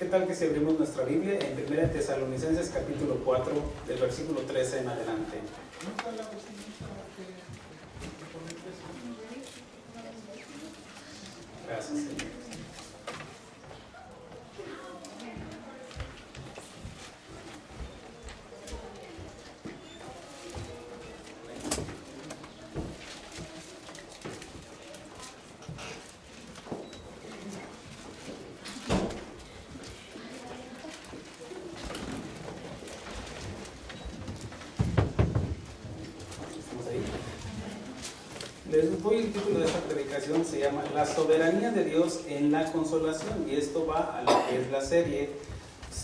¿Qué tal que si abrimos nuestra Biblia en 1 Tesalonicenses capítulo 4, del versículo 13 en adelante? Gracias, Señor. Les doy el título de esta predicación, se llama La soberanía de Dios en la consolación, y esto va a lo que es la serie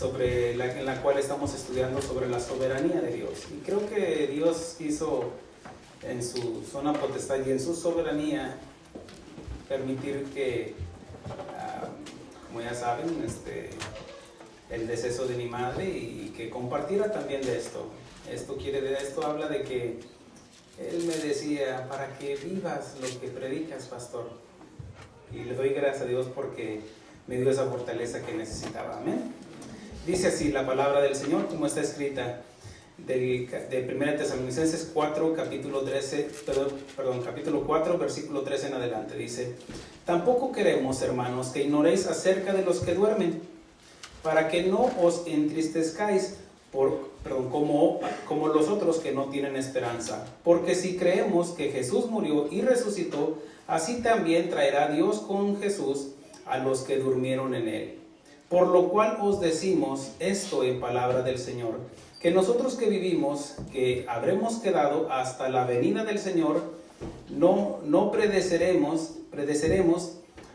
en la cual estamos estudiando sobre la soberanía de Dios. Y creo que Dios quiso en su zona potestad y en su soberanía permitir que, como ya saben, el deceso de mi madre, y que compartiera también de esto. Esto habla de que él me decía, para que vivas lo que predicas, pastor. Y le doy gracias a Dios porque me dio esa fortaleza que necesitaba. Amén. Dice así la palabra del Señor, como está escrita de 1 Tesalonicenses 4, capítulo 4, versículo 13 en adelante. Dice: tampoco queremos, hermanos, que ignoréis acerca de los que duermen, para que no os entristezcáis como los otros que no tienen esperanza. Porque si creemos que Jesús murió y resucitó, así también traerá Dios con Jesús a los que durmieron en él. Por lo cual os decimos esto en palabra del Señor, que nosotros que vivimos, que habremos quedado hasta la venida del Señor, no predeceremos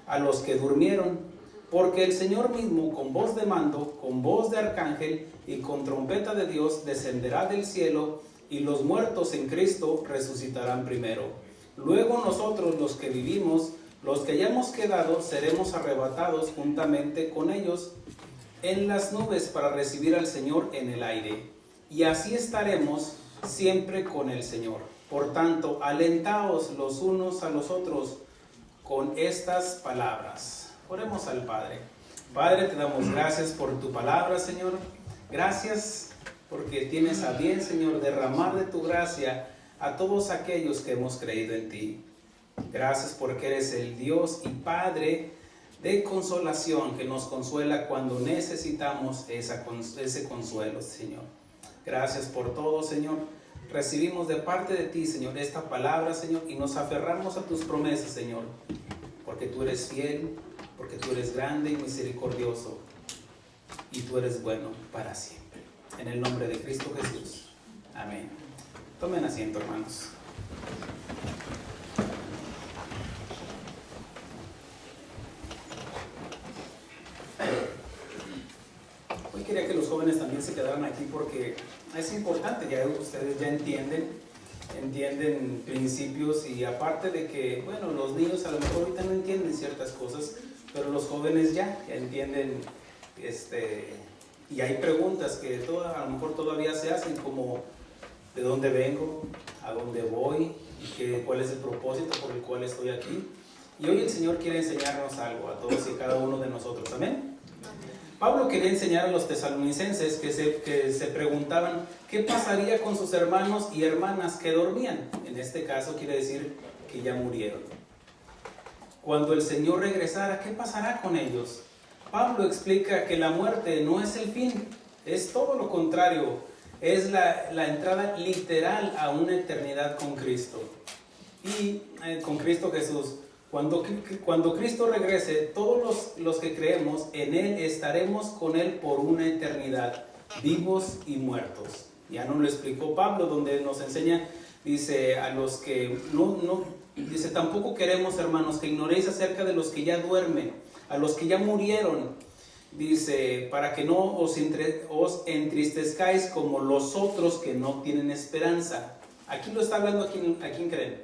a los que durmieron. Porque el Señor mismo, con voz de mando, con voz de arcángel y con trompeta de Dios, descenderá del cielo, y los muertos en Cristo resucitarán primero. Luego nosotros, los que vivimos, los que hayamos quedado, seremos arrebatados juntamente con ellos en las nubes para recibir al Señor en el aire. Y así estaremos siempre con el Señor. Por tanto, alentaos los unos a los otros con estas palabras. Oremos al Padre. Padre, te damos gracias por tu palabra, Señor. Gracias porque tienes a bien, Señor, derramar de tu gracia a todos aquellos que hemos creído en ti. Gracias porque eres el Dios y Padre de consolación, que nos consuela cuando necesitamos ese consuelo, Señor. Gracias por todo, Señor. Recibimos de parte de ti, Señor, esta palabra, Señor, y nos aferramos a tus promesas, Señor, porque tú eres fiel, porque tú eres grande y misericordioso, y tú eres bueno para siempre. En el nombre de Cristo Jesús. Amén. Tomen asiento, hermanos. Hoy quería que los jóvenes también se quedaran aquí porque es importante, ya ustedes ya entienden principios, y aparte de que, bueno, los niños a lo mejor ahorita no entienden ciertas cosas, pero los jóvenes ya entienden, y hay preguntas que a lo mejor todavía se hacen, como ¿de dónde vengo? ¿A dónde voy? ¿Y cuál es el propósito por el cual estoy aquí? Y hoy el Señor quiere enseñarnos algo a todos y cada uno de nosotros. Amén. Pablo quería enseñar a los tesalonicenses que se preguntaban qué pasaría con sus hermanos y hermanas que dormían. En este caso quiere decir que ya murieron. Cuando el Señor regresara, ¿qué pasará con ellos? Pablo explica que la muerte no es el fin, es todo lo contrario, es la entrada literal a una eternidad con Cristo. Y con Cristo Jesús. Cuando Cristo regrese, todos los que creemos en Él estaremos con Él por una eternidad, vivos y muertos. Ya nos lo explicó Pablo, donde nos enseña, dice, a los que dice, tampoco queremos, hermanos, que ignoréis acerca de los que ya duermen, a los que ya murieron. Dice, para que no os entristezcáis como los otros que no tienen esperanza. Aquí lo está hablando, ¿a quién creen?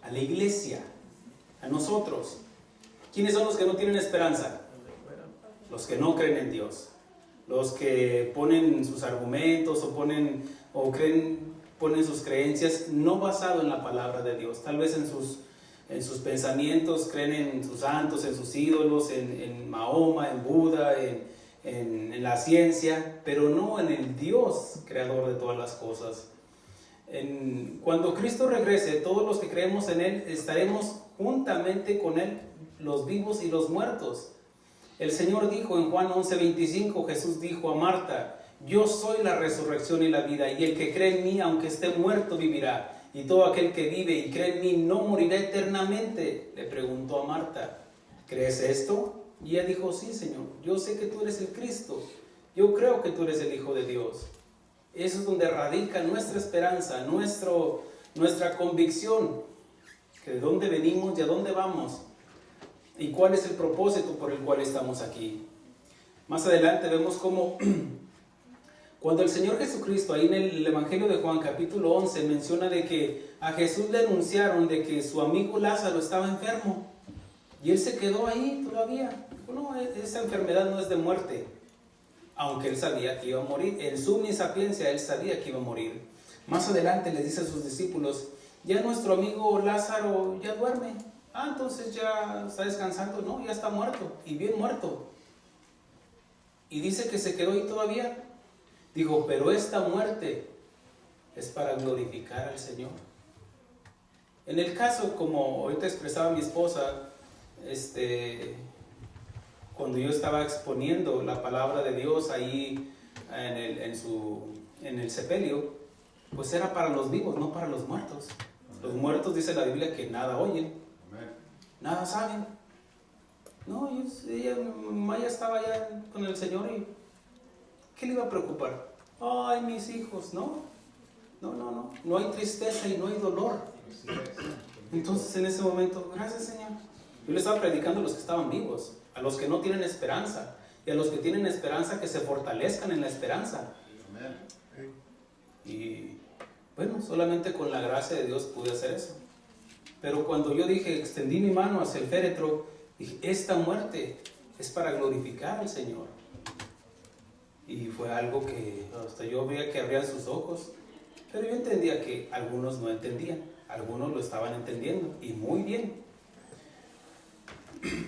A la iglesia. A nosotros. ¿Quiénes son los que no tienen esperanza? Los que no creen en Dios. Los que ponen sus argumentos o ponen sus creencias no basado en la palabra de Dios. Tal vez en sus pensamientos creen en sus santos, en sus ídolos, en Mahoma, en Buda, en la ciencia, pero no en el Dios creador de todas las cosas. Cuando Cristo regrese, todos los que creemos en Él estaremos juntamente con Él, los vivos y los muertos. El Señor dijo en Juan 11:25, Jesús dijo a Marta: yo soy la resurrección y la vida, y el que cree en mí, aunque esté muerto, vivirá. Y todo aquel que vive y cree en mí no morirá eternamente. Le preguntó a Marta: ¿crees esto? Y ella dijo: sí, Señor, yo sé que tú eres el Cristo, yo creo que tú eres el Hijo de Dios. Eso es donde radica nuestra esperanza, nuestra convicción, que de dónde venimos y a dónde vamos, y cuál es el propósito por el cual estamos aquí. Más adelante vemos cómo cuando el Señor Jesucristo, ahí en el Evangelio de Juan capítulo 11, menciona de que a Jesús le anunciaron de que su amigo Lázaro estaba enfermo, y él se quedó ahí todavía. No, esa enfermedad no es de muerte, aunque él sabía que iba a morir. En su sapiencia él sabía que iba a morir. Más adelante le dice a sus discípulos: ya nuestro amigo Lázaro ya duerme. Entonces ya está descansando. No, ya está muerto, y bien muerto. Y dice que se quedó ahí todavía. Dijo: pero esta muerte es para glorificar al Señor. En el caso, como ahorita expresaba mi esposa, cuando yo estaba exponiendo la palabra de Dios ahí en el sepelio, pues era para los vivos, no para los muertos. Los muertos, dice la Biblia, que nada oyen, nada saben. No, Maya estaba allá con el Señor, y ¿qué le iba a preocupar? Ay, mis hijos, no hay tristeza y no hay dolor. Entonces en ese momento, gracias, Señor. Yo le estaba predicando a los que estaban vivos, a los que no tienen esperanza, y a los que tienen esperanza, que se fortalezcan en la esperanza. Y bueno, solamente con la gracia de Dios pude hacer eso. Pero cuando yo extendí mi mano hacia el féretro, dije: esta muerte es para glorificar al Señor. Y fue algo que hasta yo veía que abrían sus ojos, pero yo entendía que algunos no entendían, algunos lo estaban entendiendo, y muy bien.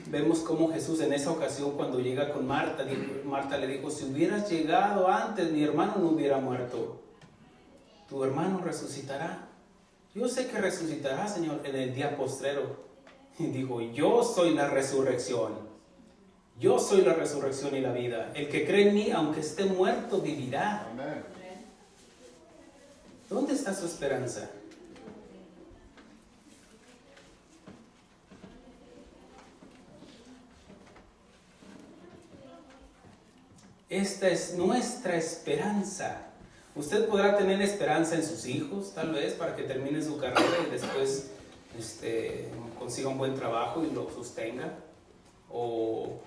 Vemos cómo Jesús en esa ocasión, cuando llega con Marta, Marta le dijo: si hubieras llegado antes, mi hermano no hubiera muerto. Tu hermano resucitará. Yo sé que resucitará, Señor, en el día postrero. Y dijo: yo soy la resurrección. Yo soy la resurrección y la vida. El que cree en mí, aunque esté muerto, vivirá. Amén. ¿Dónde está su esperanza? Esta es nuestra esperanza. Usted podrá tener esperanza en sus hijos, tal vez, para que termine su carrera y después consiga un buen trabajo y lo sostenga. O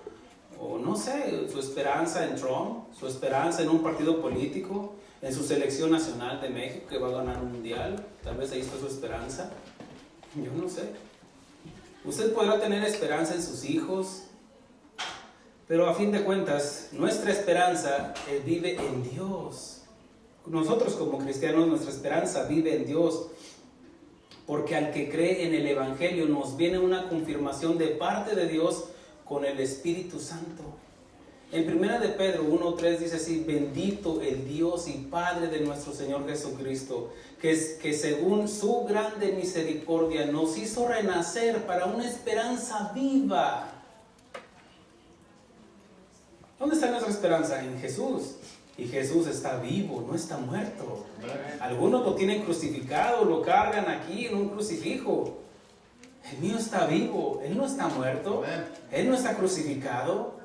no sé, su esperanza en Trump, su esperanza en un partido político, en su selección nacional de México, que va a ganar un mundial. Tal vez ahí está su esperanza. Yo no sé. Usted podrá tener esperanza en sus hijos, pero a fin de cuentas, nuestra esperanza vive en Dios. Nosotros como cristianos, nuestra esperanza vive en Dios, porque al que cree en el Evangelio nos viene una confirmación de parte de Dios con el Espíritu Santo. En 1 de Pedro 1:3 dice así: bendito el Dios y Padre de nuestro Señor Jesucristo, que según su grande misericordia nos hizo renacer para una esperanza viva. ¿Dónde está nuestra esperanza? En Jesús. Y Jesús está vivo, no está muerto. Algunos lo tienen crucificado, lo cargan aquí en un crucifijo. El mío está vivo, Él no está muerto, Él no está crucificado.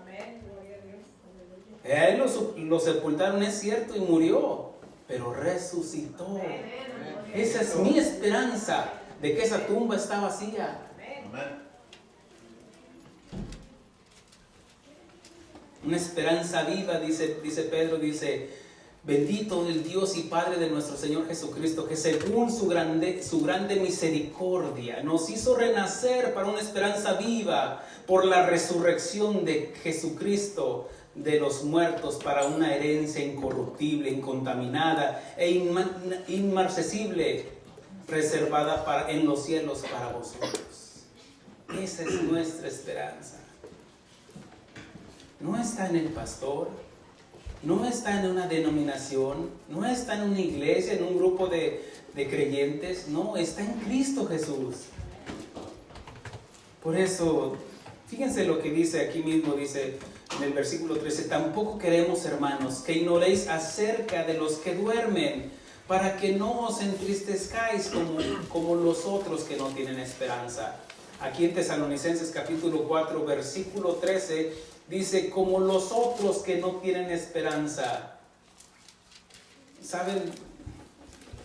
Él lo sepultaron, es cierto, y murió, pero resucitó. Esa es mi esperanza, de que esa tumba está vacía. Una esperanza viva, dice Pedro, dice: bendito el Dios y Padre de nuestro Señor Jesucristo, que según su grande misericordia nos hizo renacer para una esperanza viva por la resurrección de Jesucristo de los muertos, para una herencia incorruptible, incontaminada e inmarcesible, reservada en los cielos para vosotros. Esa es nuestra esperanza. no está en el pastor, no está en una denominación, no está en una iglesia, en un grupo de creyentes, no, está en Cristo Jesús. Por eso, fíjense lo que dice aquí mismo, dice en el versículo 13, tampoco queremos, hermanos, que ignoréis acerca de los que duermen, para que no os entristezcáis como los otros que no tienen esperanza. Aquí en Tesalonicenses capítulo 4, versículo 13, dice, como los otros que no tienen esperanza. ¿Saben?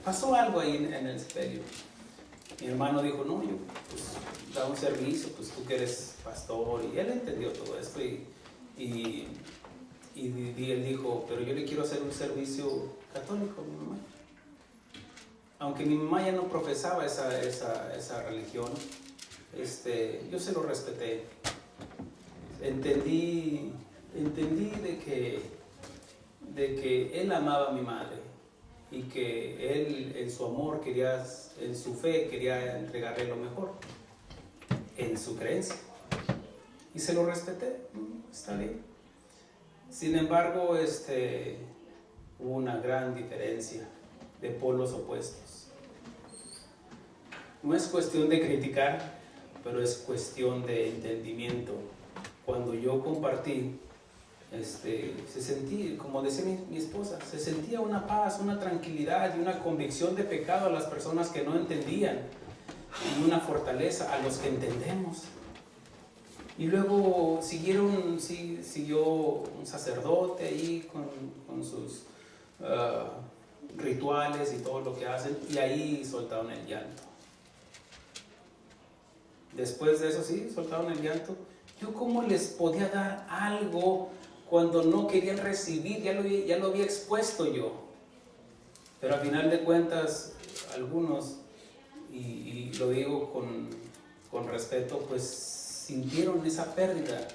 Pasó algo ahí en el sepelio. Mi hermano dijo, no, yo pues da un servicio, pues tú que eres pastor, y él entendió todo esto, y él dijo, pero yo le quiero hacer un servicio católico a mi mamá. Aunque mi mamá ya no profesaba esa religión, yo se lo respeté. Entendí de que él amaba a mi madre y que él en su amor en su fe quería entregarle lo mejor, en su creencia. Y se lo respeté, está bien. Sin embargo, hubo una gran diferencia de polos opuestos. No es cuestión de criticar, pero es cuestión de entendimiento. Cuando yo compartí, se sentía, como decía mi esposa, se sentía una paz, una tranquilidad y una convicción de pecado a las personas que no entendían, y una fortaleza a los que entendemos. Y luego siguió un sacerdote ahí con sus rituales y todo lo que hacen, y ahí soltaron el llanto. Después de eso sí, soltaron el llanto. Yo cómo les podía dar algo cuando no querían recibir, ya lo había expuesto yo. Pero al final de cuentas, algunos, y lo digo con respeto, pues sintieron esa pérdida.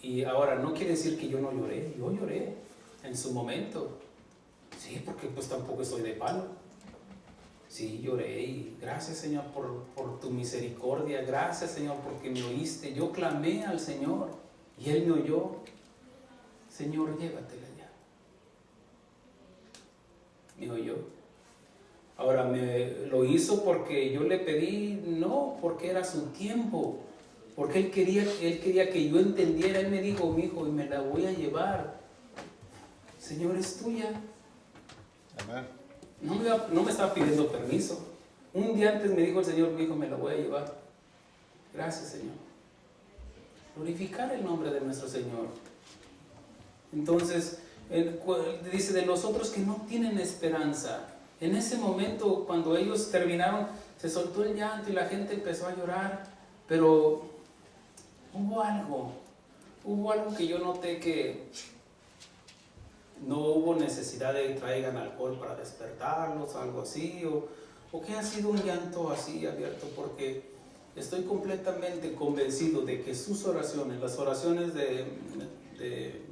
Y ahora, no quiere decir que yo no lloré, yo lloré en su momento. Sí, porque pues tampoco soy de palo. Sí, lloré y gracias, Señor, por tu misericordia. Gracias, Señor, porque me oíste. Yo clamé al Señor y Él me oyó. Señor, llévatela ya. Me oyó. Ahora, lo hizo porque yo le pedí, no, porque era su tiempo. Porque Él quería que yo entendiera. Él me dijo, mi hijo, y me la voy a llevar. Señor, es tuya. Amén. No me estaba pidiendo permiso. Un día antes me dijo el Señor, mi hijo, me la voy a llevar. Gracias, Señor. Glorificar el nombre de nuestro Señor. Entonces, dice, de los otros que no tienen esperanza. En ese momento, cuando ellos terminaron, se soltó el llanto y la gente empezó a llorar. Pero hubo algo que yo noté, que no hubo necesidad de que traigan alcohol para despertarlos, algo así, o que ha sido un llanto así abierto, porque estoy completamente convencido de que sus oraciones, las oraciones de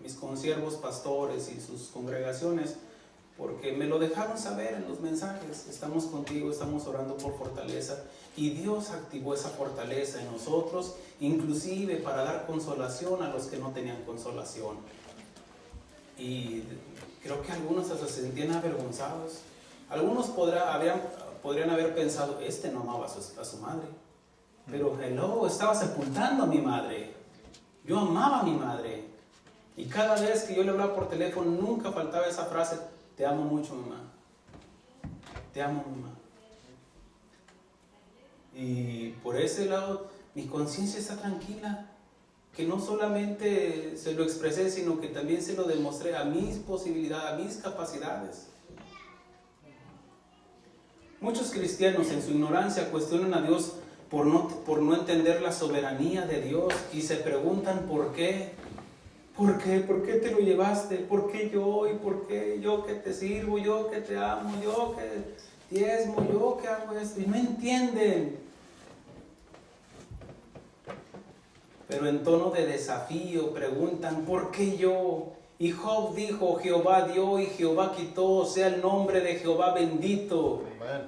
mis consiervos pastores y sus congregaciones, porque me lo dejaron saber en los mensajes, estamos contigo, estamos orando por fortaleza, y Dios activó esa fortaleza en nosotros, inclusive para dar consolación a los que no tenían consolación. Y creo que algunos hasta se sentían avergonzados. Algunos podrían haber pensado, no amaba a su madre. Pero estaba sepultando a mi madre. Yo amaba a mi madre. Y cada vez que yo le hablaba por teléfono, nunca faltaba esa frase, te amo mucho, mamá. Te amo, mamá. Y por ese lado, mi conciencia está tranquila. Que no solamente se lo expresé, sino que también se lo demostré a mis posibilidades, a mis capacidades. Muchos cristianos en su ignorancia cuestionan a Dios por no entender la soberanía de Dios y se preguntan ¿por qué? ¿Por qué? ¿Por qué te lo llevaste? ¿Por qué yo? ¿Y por qué yo que te sirvo? ¿Yo que te amo? ¿Yo que diezmo? ¿Yo que hago esto? Y no entienden. Pero en tono de desafío preguntan, ¿por qué yo? Y Job dijo, Jehová dio y Jehová quitó, sea el nombre de Jehová bendito. Amén.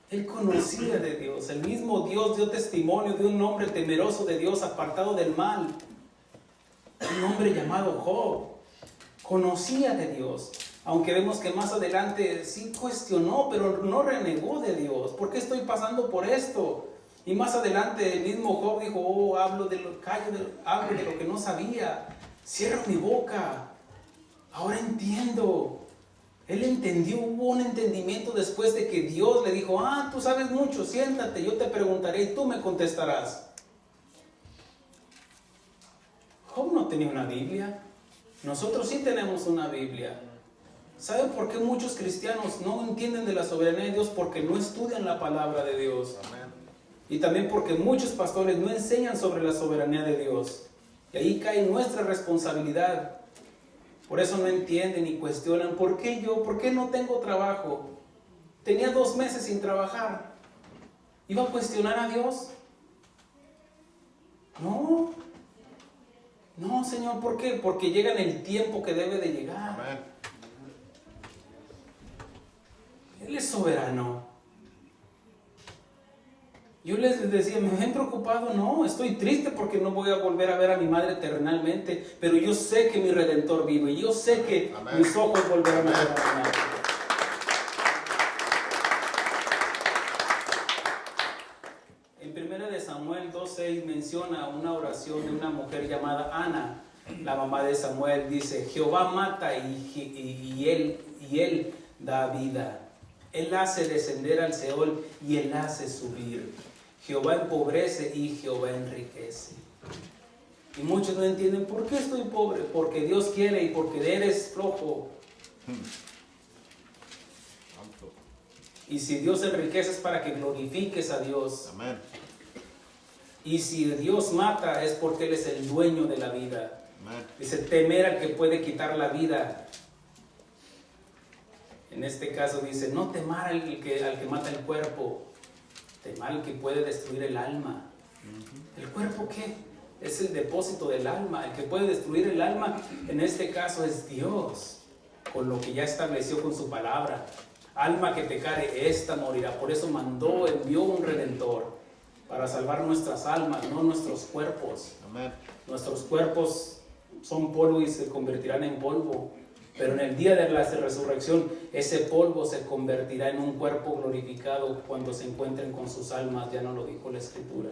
Él conocía de Dios, el mismo Dios dio testimonio de un hombre temeroso de Dios, apartado del mal. un hombre llamado Job, conocía de Dios. Aunque vemos que más adelante sí cuestionó, pero no renegó de Dios. ¿Por qué estoy pasando por esto? Y más adelante el mismo Job dijo, hablo de lo que no sabía. Cierro mi boca. Ahora entiendo. Él entendió, hubo un entendimiento después de que Dios le dijo, tú sabes mucho, siéntate, yo te preguntaré y tú me contestarás. Job no tenía una Biblia. Nosotros sí tenemos una Biblia. ¿Saben por qué muchos cristianos no entienden de la soberanía de Dios? Porque no estudian la palabra de Dios. Amén. Y también porque muchos pastores no enseñan sobre la soberanía de Dios. Y ahí cae nuestra responsabilidad. Por eso no entienden y cuestionan, ¿por qué yo? ¿Por qué no tengo trabajo? Tenía 2 meses sin trabajar. ¿Iba a cuestionar a Dios? No, Señor, ¿por qué? Porque llega en el tiempo que debe de llegar. Amén. Él es soberano. Yo les decía, ¿me ven preocupado? No, estoy triste porque no voy a volver a ver a mi madre eternamente, pero yo sé que mi Redentor vive y yo sé que Amén. mis ojos volverán a ver a mi madre. En 1 Samuel 2:6 menciona una oración de una mujer llamada Ana, la mamá de Samuel. Dice, Jehová mata y él da vida. Él hace descender al Seol y Él hace subir. Jehová empobrece y Jehová enriquece. Y muchos no entienden, ¿por qué estoy pobre? Porque Dios quiere y porque eres flojo. Y si Dios enriquece es para que glorifiques a Dios. Amén. Y si Dios mata es porque Él es el dueño de la vida. Amén. Dice, temer al que puede quitar la vida. En este caso dice, no temar al que mata el cuerpo, temar al que puede destruir el alma. ¿El cuerpo qué? Es el depósito del alma. El que puede destruir el alma, en este caso es Dios, con lo que ya estableció con su palabra. Alma que pecare, esta morirá. Por eso envió un Redentor, para salvar nuestras almas, no nuestros cuerpos. Amén. Nuestros cuerpos son polvo y se convertirán en polvo. Pero en el día de la resurrección, ese polvo se convertirá en un cuerpo glorificado cuando se encuentren con sus almas. Ya no lo dijo la Escritura.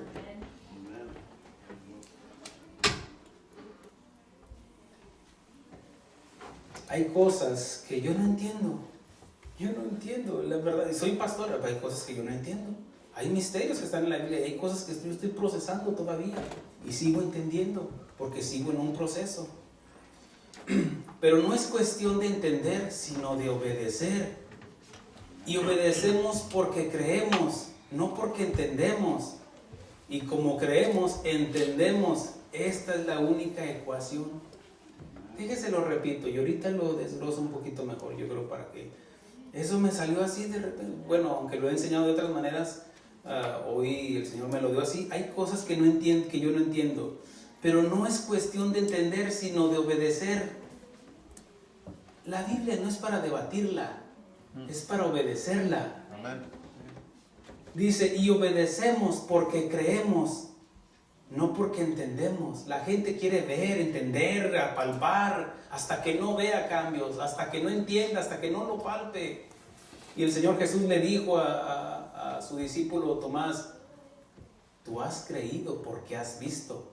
Hay cosas que yo no entiendo. La verdad. Y soy pastor, pero hay cosas que yo no entiendo. Hay misterios que están en la Biblia. Hay cosas que yo estoy procesando todavía. Y sigo entendiendo, porque sigo en un proceso. Pero no es cuestión de entender, sino de obedecer. Y obedecemos porque creemos, no porque entendemos. Y como creemos, entendemos. Esta es la única ecuación. Fíjese, lo repito, y ahorita lo desgloso un poquito mejor, yo creo, para que... Eso me salió así de repente. Bueno, aunque lo he enseñado de otras maneras, hoy el Señor me lo dio así. Hay cosas que yo no entiendo. Pero no es cuestión de entender, sino de obedecer. La Biblia no es para debatirla, es para obedecerla. Amén. Dice, y obedecemos porque creemos, no porque entendemos. La gente quiere ver, entender, palpar, hasta que no vea cambios, hasta que no entienda, hasta que no lo palpe. Y el Señor Jesús le dijo a su discípulo Tomás, tú has creído porque has visto.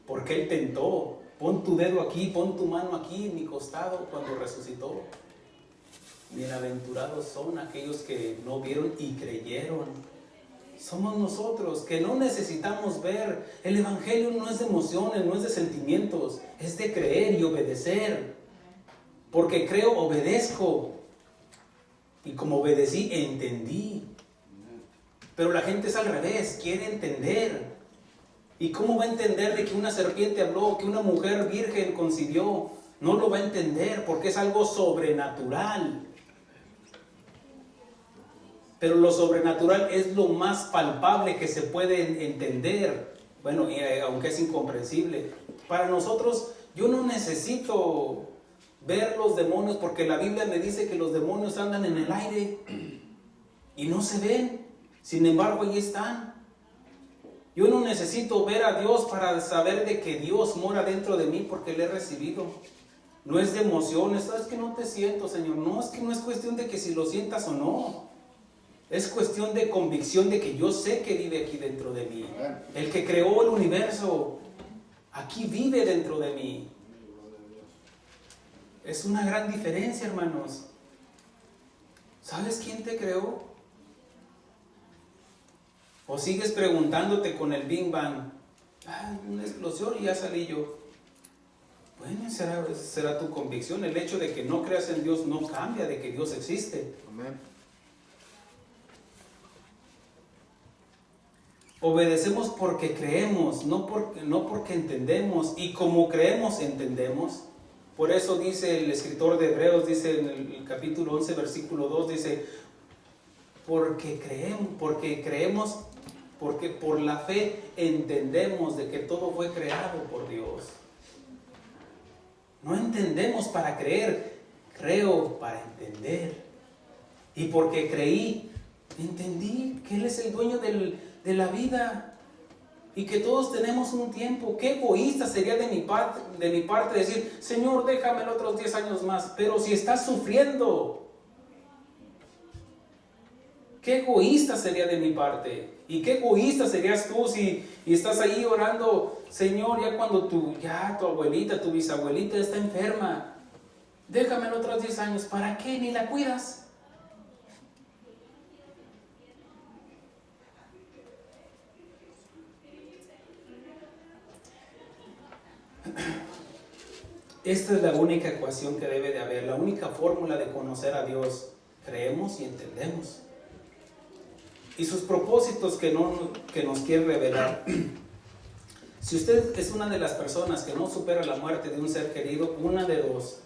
Porque Él tentó. Pon tu dedo aquí, pon tu mano aquí en mi costado cuando resucitó. Bienaventurados son aquellos que no vieron y creyeron. Somos nosotros que no necesitamos ver. El Evangelio no es de emociones, no es de sentimientos, es de creer y obedecer. Porque creo, obedezco. Y como obedecí, entendí. Pero la gente es al revés, quiere entender. ¿Y cómo va a entender de que una serpiente habló, que una mujer virgen concibió? No lo va a entender porque es algo sobrenatural. Pero lo sobrenatural es lo más palpable que se puede entender. Bueno, aunque es incomprensible. Para nosotros, yo no necesito ver los demonios porque la Biblia me dice que los demonios andan en el aire y no se ven. Sin embargo, ahí están. Yo no necesito ver a Dios para saber de que Dios mora dentro de mí porque le he recibido. No es de emociones, es que no te siento, Señor. No, es que no es cuestión de que si lo sientas o no. Es cuestión de convicción de que yo sé que vive aquí dentro de mí. El que creó el universo, aquí vive dentro de mí. Es una gran diferencia, hermanos. ¿Sabes quién te creó? O sigues preguntándote con el Big Bang. Una explosión y ya salí yo. Bueno, será tu convicción. El hecho de que no creas en Dios no cambia de que Dios existe. Amén. Obedecemos porque creemos, no porque entendemos. Y como creemos, entendemos. Por eso dice el escritor de Hebreos, dice en el capítulo 11, versículo 2, dice, porque creemos, porque por la fe entendemos de que todo fue creado por Dios. No entendemos para creer, creo para entender. Y porque creí, entendí que Él es el dueño de la vida. Y que todos tenemos un tiempo. Qué egoísta sería de mi parte decir, Señor, déjame otros 10 años más. Pero si estás sufriendo, qué egoísta sería de mi parte. Y qué egoísta serías tú si estás ahí orando, Señor, ya cuando tu abuelita, tu bisabuelita está enferma, déjame otros 10 años. ¿Para qué? Ni la cuidas. Esta es la única ecuación que debe de haber, la única fórmula de conocer a Dios. Creemos y entendemos. Y sus propósitos que nos quiere revelar. Si usted es una de las personas que no supera la muerte de un ser querido, una de dos,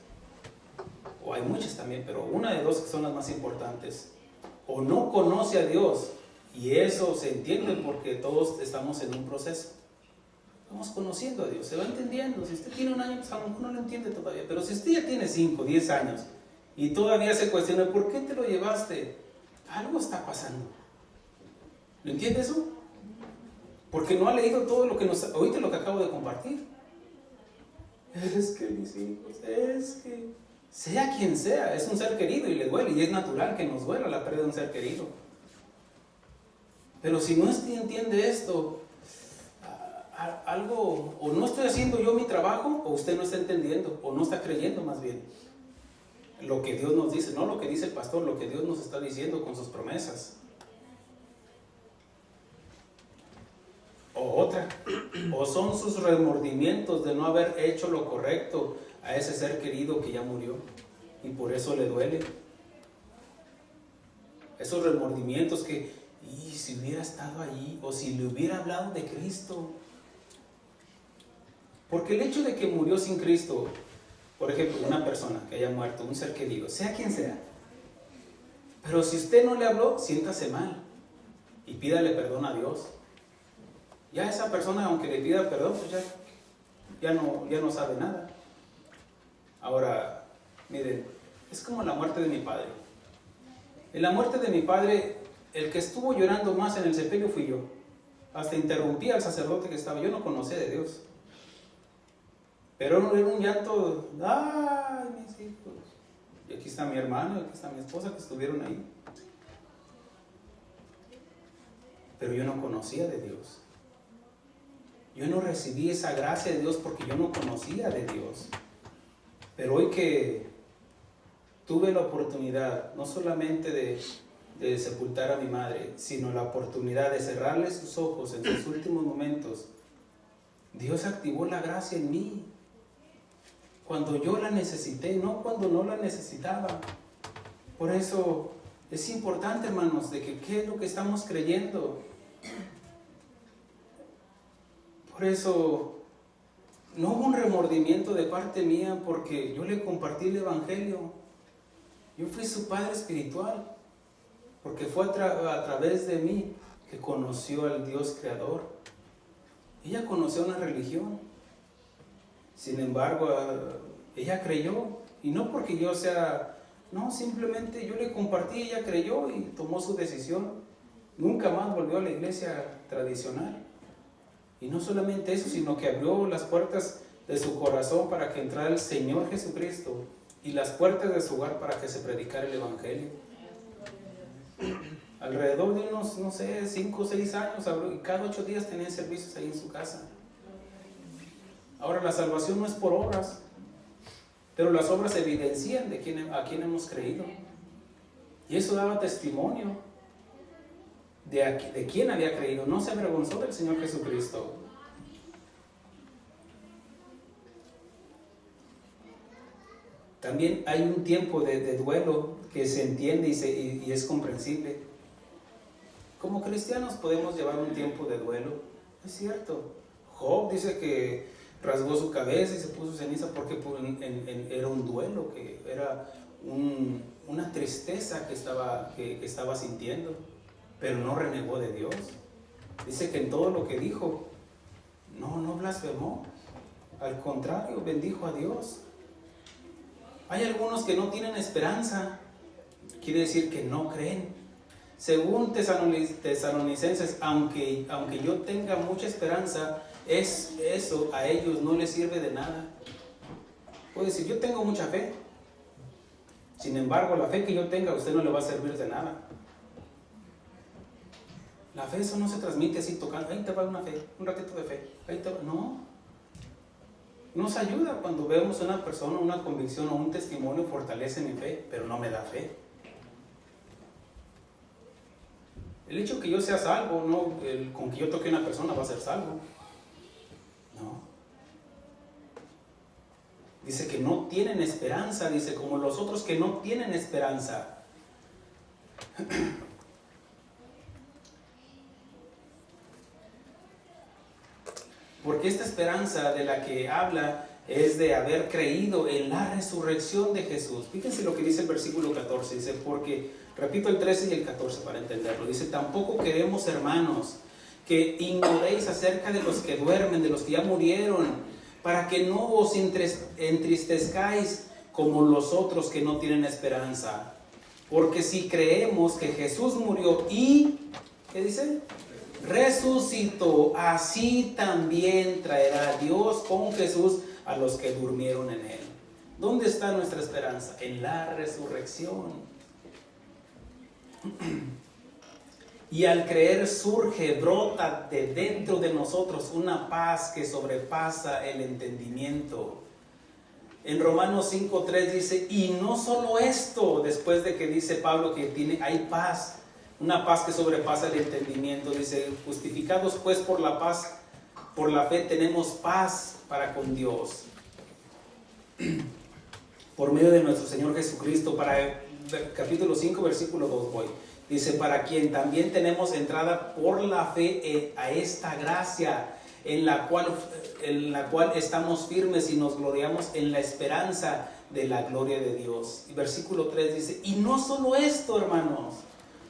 o hay muchas también, pero una de dos que son las más importantes, o no conoce a Dios, y eso se entiende porque todos estamos en un proceso. Vamos conociendo a Dios, se va entendiendo. Si usted tiene un año, pues a lo mejor no lo entiende todavía. Pero si usted ya tiene 5, 10 años y todavía se cuestiona, ¿por qué te lo llevaste? Algo está pasando. ¿Lo entiende eso? Porque no ha leído todo lo que ahorita lo que acabo de compartir. Es que mis hijos, sea quien sea, es un ser querido y le duele. Y es natural que nos duela la pérdida de un ser querido. Pero si no entiende esto, algo, o no estoy haciendo yo mi trabajo, o usted no está entendiendo, o no está creyendo más bien lo que Dios nos dice, no lo que dice el pastor, lo que Dios nos está diciendo con sus promesas. O son sus remordimientos de no haber hecho lo correcto a ese ser querido que ya murió y por eso le duele. Esos remordimientos que, y si hubiera estado allí, o si le hubiera hablado de Cristo. Porque el hecho de que murió sin Cristo, por ejemplo, una persona que haya muerto, un ser querido, sea quien sea, pero si usted no le habló, siéntase mal y pídale perdón a Dios. Ya esa persona, aunque le pida perdón, pues ya no sabe nada. Ahora, miren, es como la muerte de mi padre. En la muerte de mi padre, el que estuvo llorando más en el sepelio fui yo. Hasta interrumpí al sacerdote que estaba, yo no conocía de Dios. Pero era un llanto, ¡ay, mis hijos! Y aquí está mi hermano, aquí está mi esposa que estuvieron ahí. Pero yo no conocía de Dios. Yo no recibí esa gracia de Dios porque yo no conocía de Dios. Pero hoy que tuve la oportunidad, no solamente de sepultar a mi madre, sino la oportunidad de cerrarle sus ojos en sus últimos momentos, Dios activó la gracia en mí. Cuando yo la necesité, no cuando no la necesitaba. Por eso es importante, hermanos, de que qué es lo que estamos creyendo. Por eso no hubo un remordimiento de parte mía porque yo le compartí el Evangelio. Yo fui su padre espiritual porque fue a través de mí que conoció al Dios creador. Ella conoció una religión. Sin embargo, ella creyó, y no porque yo no, simplemente yo le compartí, ella creyó y tomó su decisión. Nunca más volvió a la iglesia tradicional. Y no solamente eso, sino que abrió las puertas de su corazón para que entrara el Señor Jesucristo y las puertas de su hogar para que se predicara el Evangelio. Alrededor de unos, 5 o 6 años, y cada 8 días tenían servicios ahí en su casa. Ahora, la salvación no es por obras, pero las obras evidencian a quién hemos creído. Y eso daba testimonio de quién había creído. No se avergonzó del Señor Jesucristo. También hay un tiempo de duelo que se entiende y es comprensible. Como cristianos podemos llevar un tiempo de duelo, es cierto. Job dice que rasgó su cabeza y se puso ceniza porque era un duelo, que era una tristeza que estaba sintiendo, pero no renegó de Dios. Dice que en todo lo que dijo, no blasfemó, al contrario, bendijo a Dios. Hay algunos que no tienen esperanza, quiere decir que no creen. Según Tesalonicenses, aunque yo tenga mucha esperanza, eso a ellos no les sirve de nada. Puede decir, yo tengo mucha fe. Sin embargo, la fe que yo tenga a usted no le va a servir de nada. La fe, eso no se transmite así tocando. Ahí te va una fe, un ratito de fe. No. Nos ayuda cuando vemos a una persona, una convicción o un testimonio, fortalece mi fe, pero no me da fe. El hecho que yo sea salvo, con que yo toque a una persona va a ser salvo. No. Dice que no tienen esperanza, dice, como los otros que no tienen esperanza. Porque esta esperanza de la que habla es de haber creído en la resurrección de Jesús. Fíjense lo que dice el versículo 14, dice, porque, repito el 13 y el 14 para entenderlo, dice, tampoco queremos, hermanos, que ignoréis acerca de los que duermen, de los que ya murieron, para que no os entristezcáis como los otros que no tienen esperanza. Porque si creemos que Jesús murió y, ¿qué dice? Resucitó, así también traerá Dios con Jesús a los que durmieron en él. ¿Dónde está nuestra esperanza? En la resurrección. Y al creer brota de dentro de nosotros una paz que sobrepasa el entendimiento. En Romanos 5:3 dice, y no solo esto, después de que dice Pablo que hay paz, una paz que sobrepasa el entendimiento, dice, justificados pues por la paz, por la fe tenemos paz para con Dios, por medio de nuestro Señor Jesucristo. Para capítulo 5, versículo 2 voy. Dice, para quien también tenemos entrada por la fe a esta gracia, en la cual estamos firmes y nos gloriamos en la esperanza de la gloria de Dios. Y versículo 3 dice, y no solo esto, hermanos,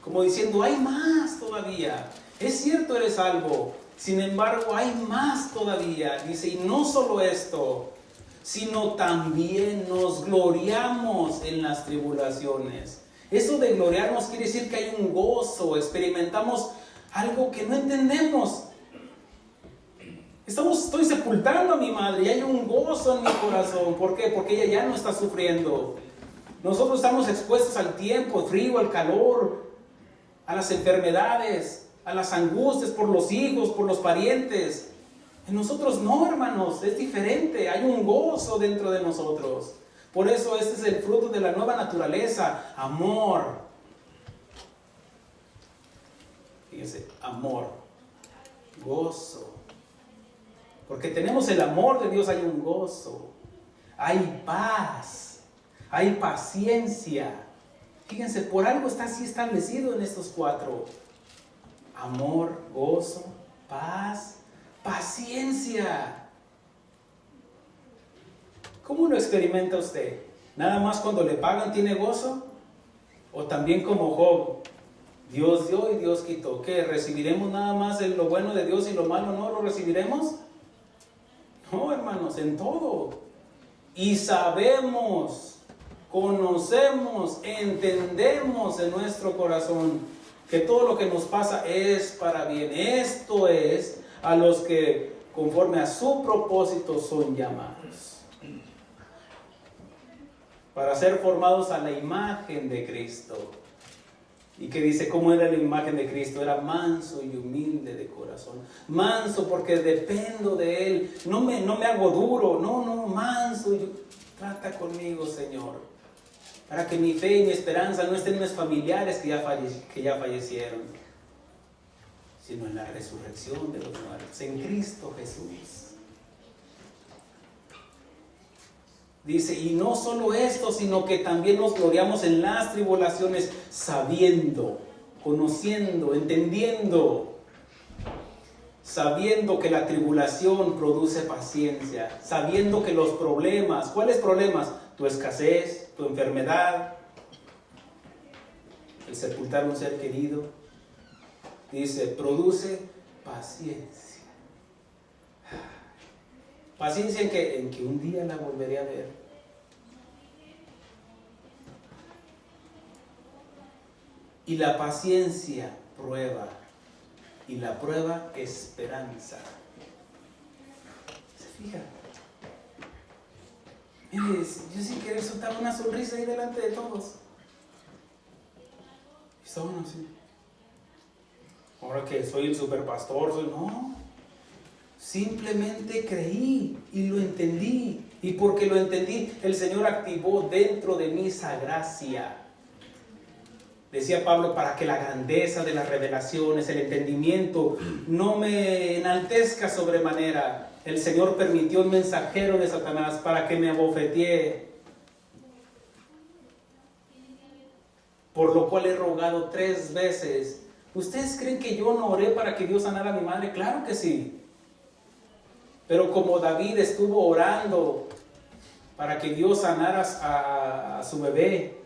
como diciendo, hay más todavía. Es cierto, eres salvo, sin embargo, hay más todavía. Dice, y no solo esto, sino también nos gloriamos en las tribulaciones. Eso de gloriarnos quiere decir que hay un gozo, experimentamos algo que no entendemos. Estoy sepultando a mi madre y hay un gozo en mi corazón. ¿Por qué? Porque ella ya no está sufriendo. Nosotros estamos expuestos al tiempo, al frío, al calor, a las enfermedades, a las angustias por los hijos, por los parientes. En nosotros no, hermanos, es diferente. Hay un gozo dentro de nosotros. Por eso este es el fruto de la nueva naturaleza, amor. Fíjense, amor, gozo. Porque tenemos el amor de Dios, hay un gozo, hay paz, hay paciencia. Fíjense, por algo está así establecido en estos 4. Amor, gozo, paz, paciencia. ¿Cómo lo experimenta usted? ¿Nada más cuando le pagan tiene gozo? ¿O también como Job? Dios dio y Dios quitó. ¿Qué? ¿Recibiremos nada más lo bueno de Dios y lo malo no lo recibiremos? No, hermanos, en todo. Y sabemos, conocemos, entendemos en nuestro corazón que todo lo que nos pasa es para bien. Esto es, a los que conforme a su propósito son llamados, para ser formados a la imagen de Cristo. Y que dice, ¿cómo era la imagen de Cristo? Era manso y humilde de corazón. Manso porque dependo de Él. No me hago duro, manso. Trata conmigo, Señor, para que mi fe y mi esperanza no estén en mis familiares que ya fallecieron, sino en la resurrección de los muertos, en Cristo Jesús. Dice, y no solo esto, sino que también nos gloriamos en las tribulaciones, sabiendo, conociendo, entendiendo, sabiendo que la tribulación produce paciencia, sabiendo que los problemas, ¿cuáles problemas? Tu escasez, tu enfermedad, el sepultar a un ser querido, dice, produce paciencia. Paciencia en que un día la volveré a ver. Y la paciencia prueba. Y la prueba esperanza. ¿Se fija? Mire, yo sí quería soltar una sonrisa ahí delante de todos. Y estaban así. Ahora que soy el superpastor, no. Simplemente creí y lo entendí. Y porque lo entendí, el Señor activó dentro de mí esa gracia. Decía Pablo, para que la grandeza de las revelaciones, el entendimiento, no me enaltezca sobremanera. El Señor permitió un mensajero de Satanás para que me abofetee. Por lo cual he rogado 3 veces. ¿Ustedes creen que yo no oré para que Dios sanara a mi madre? Claro que sí. Pero como David estuvo orando para que Dios sanara a su bebé,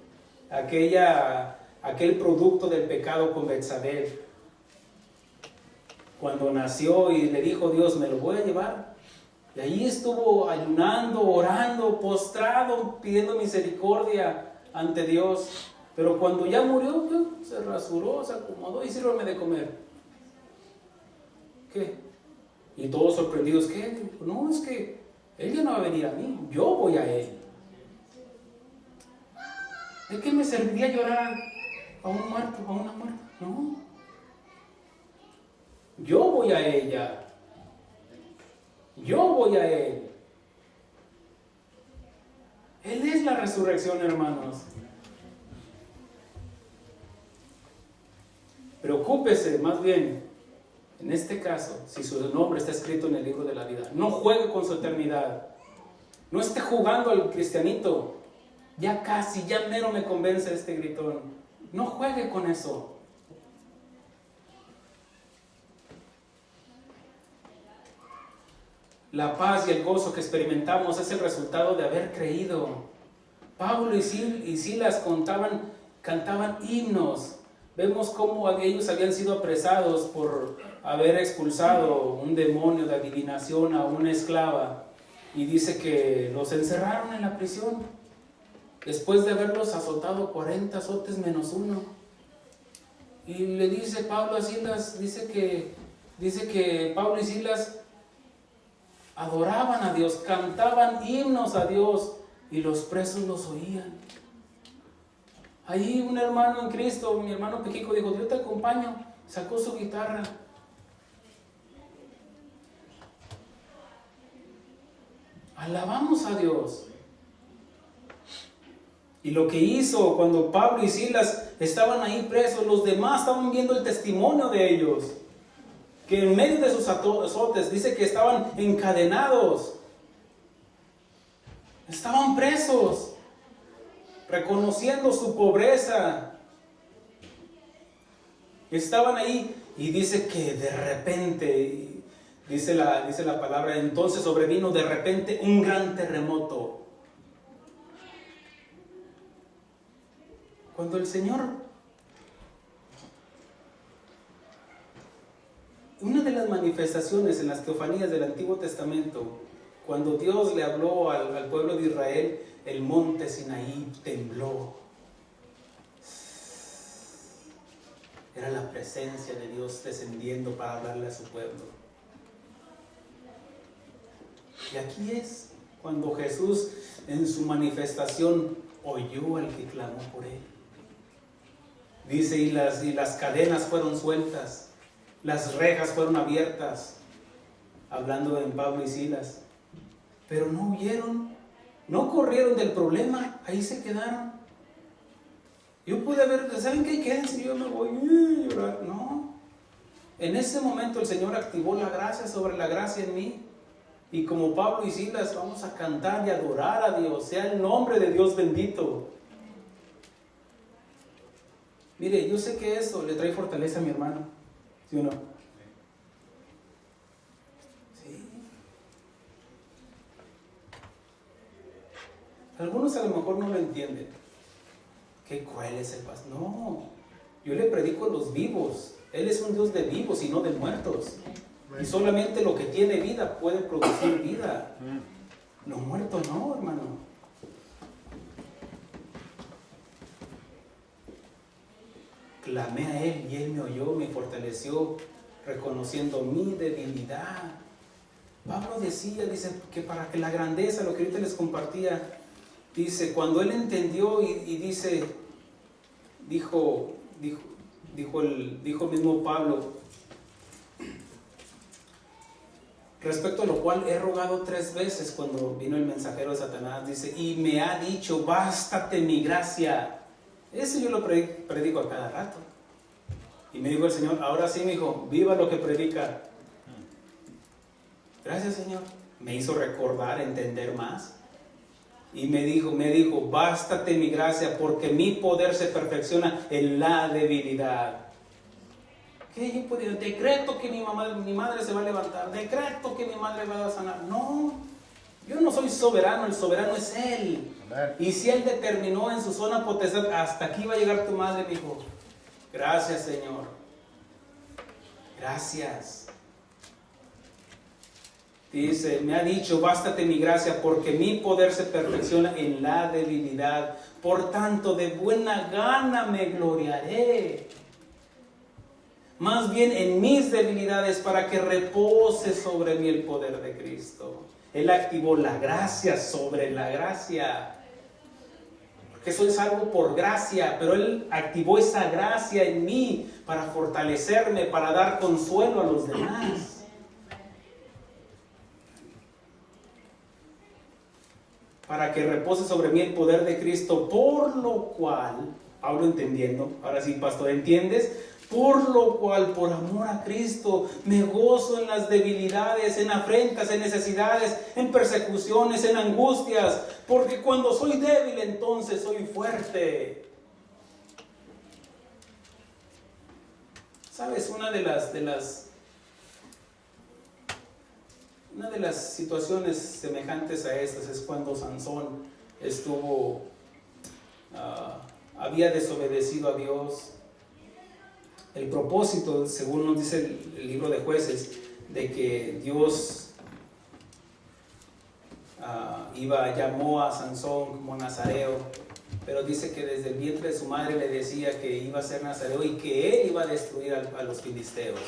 aquel producto del pecado con Betsabé, cuando nació y le dijo Dios, me lo voy a llevar. Y ahí estuvo ayunando, orando, postrado, pidiendo misericordia ante Dios. Pero cuando ya murió, se rasuró, se acomodó y sírvame de comer. ¿Qué? Y todos sorprendidos, ¿qué? No, es que Él ya no va a venir a mí, yo voy a Él. ¿De qué me serviría llorar a un muerto, a una muerta? No. Yo voy a ella. Yo voy a Él. Él es la resurrección, hermanos. Preocúpese más bien, en este caso, si su nombre está escrito en el libro de la vida. No juegue con su eternidad. No esté jugando al cristianito. Ya casi, ya mero me convence este gritón. No juegue con eso. La paz y el gozo que experimentamos es el resultado de haber creído. Pablo y Silas cantaban himnos. Vemos cómo ellos habían sido apresados por haber expulsado un demonio de adivinación a una esclava. Y dice que los encerraron en la prisión, después de haberlos azotado 40 azotes menos uno. Y le dice Pablo a Silas, dice que Pablo y Silas adoraban a Dios, cantaban himnos a Dios, y los presos los oían. Ahí un hermano en Cristo, mi hermano Pequico, dijo, yo te acompaño. Sacó su guitarra. Alabamos a Dios. Y lo que hizo cuando Pablo y Silas estaban ahí presos, los demás estaban viendo el testimonio de ellos. Que en medio de sus azotes, dice que estaban encadenados. Estaban presos, reconociendo su pobreza. Estaban ahí y dice que de repente, dice la palabra, entonces sobrevino de repente un gran terremoto. Cuando el Señor, una de las manifestaciones en las teofanías del Antiguo Testamento, cuando Dios le habló al pueblo de Israel, el monte Sinaí tembló. Era la presencia de Dios descendiendo para hablarle a su pueblo. Y aquí es cuando Jesús en su manifestación oyó al que clamó por él. Dice, y las cadenas fueron sueltas, las rejas fueron abiertas, hablando de Pablo y Silas. Pero no huyeron, no corrieron del problema, ahí se quedaron. Yo pude haber, ¿saben qué? Quédense, yo me voy a llorar. No. En ese momento el Señor activó la gracia sobre la gracia en mí. Y como Pablo y Silas vamos a cantar y adorar a Dios. Sea el nombre de Dios bendito. Mire, yo sé que esto le trae fortaleza a mi hermano. ¿Sí o no? Sí. Algunos a lo mejor no lo entienden. Qué cruel es el pastor. No, yo le predico a los vivos. Él es un Dios de vivos y no de muertos. Y solamente lo que tiene vida puede producir vida. Lo muerto no, hermano. Clamé a Él y Él me oyó, me fortaleció, reconociendo mi debilidad. Pablo decía, dice, que para que la grandeza, lo que ahorita les compartía, dice, cuando Él entendió y dice, dijo el mismo Pablo, respecto a lo cual he rogado 3 veces cuando vino el mensajero de Satanás, dice, y me ha dicho, bástate mi gracia. Eso yo lo predico a cada rato. Y me dijo el Señor, ahora sí, mi hijo, viva lo que predica. Gracias, Señor. Me hizo recordar, entender más. Y me dijo, bástate mi gracia, porque mi poder se perfecciona en la debilidad. ¿Qué? Yo puedo decir, decreto que mi madre se va a levantar, decreto que mi madre va a sanar. No, yo no soy soberano, el soberano es Él. Amén. Y si Él determinó en su zona potestad, hasta aquí va a llegar tu madre, mi hijo. Gracias, Señor. Gracias. Dice, me ha dicho, bástate mi gracia, porque mi poder se perfecciona en la debilidad. Por tanto, de buena gana me gloriaré. Más bien en mis debilidades, para que repose sobre mí el poder de Cristo. Él activó la gracia sobre la gracia. Porque soy salvo por gracia, pero Él activó esa gracia en mí para fortalecerme, para dar consuelo a los demás. Para que repose sobre mí el poder de Cristo, por lo cual, hablo entendiendo, ahora sí, pastor, ¿entiendes? Por lo cual, por amor a Cristo, me gozo en las debilidades, en afrentas, en necesidades, en persecuciones, en angustias, porque cuando soy débil, entonces soy fuerte. ¿Sabes? Una de las situaciones semejantes a estas es cuando Sansón había desobedecido a Dios. El propósito, según nos dice el libro de Jueces, de que Dios llamó a Sansón como nazareo, pero dice que desde el vientre de su madre le decía que iba a ser nazareo y que él iba a destruir a los filisteos.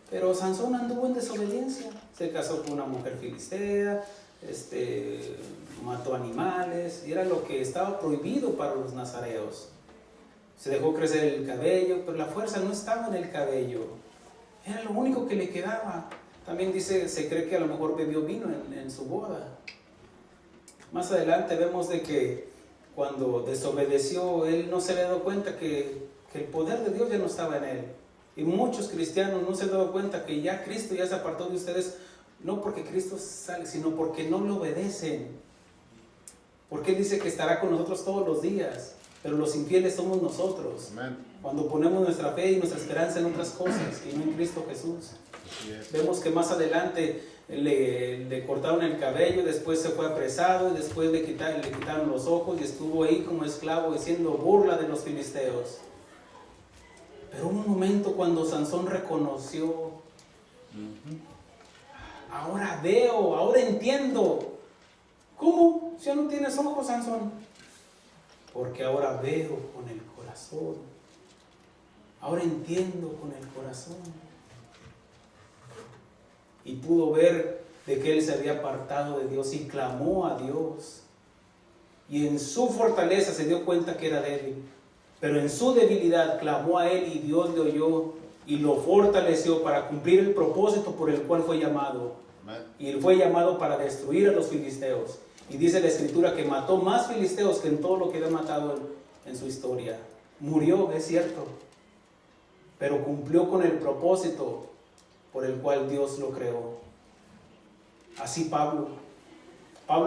Pero Sansón anduvo en desobediencia, se casó con una mujer filistea, mató animales, y era lo que estaba prohibido para los nazareos. Se dejó crecer el cabello, pero la fuerza no estaba en el cabello, era lo único que le quedaba. También dice, se cree que a lo mejor bebió vino en su boda. Más adelante vemos de que cuando desobedeció, él no se le dio cuenta que el poder de Dios ya no estaba en él. Y muchos cristianos no se han dado cuenta que ya Cristo ya se apartó de ustedes, no porque Cristo sale, sino porque no le obedecen. Porque Él dice que estará con nosotros todos los días, pero los infieles somos nosotros. Amén. Cuando ponemos nuestra fe y nuestra esperanza en otras cosas y no en Cristo Jesús. Vemos que más adelante le cortaron el cabello, después se fue apresado, y después le quitaron los ojos y estuvo ahí como esclavo haciendo burla de los filisteos. Pero hubo un momento cuando Sansón reconoció, ahora veo, ahora entiendo. ¿Cómo? Si ya no tienes ojos, Sansón. Porque ahora veo con el corazón. Ahora entiendo con el corazón. Y pudo ver de que él se había apartado de Dios y clamó a Dios. Y en su fortaleza se dio cuenta que era débil, pero en su debilidad clamó a él y Dios le oyó y lo fortaleció para cumplir el propósito por el cual fue llamado. Y él fue llamado para destruir a los filisteos. Y dice la escritura que mató más filisteos que en todo lo que había matado en su historia. Murió, es cierto, pero cumplió con el propósito por el cual Dios lo creó. Así Pablo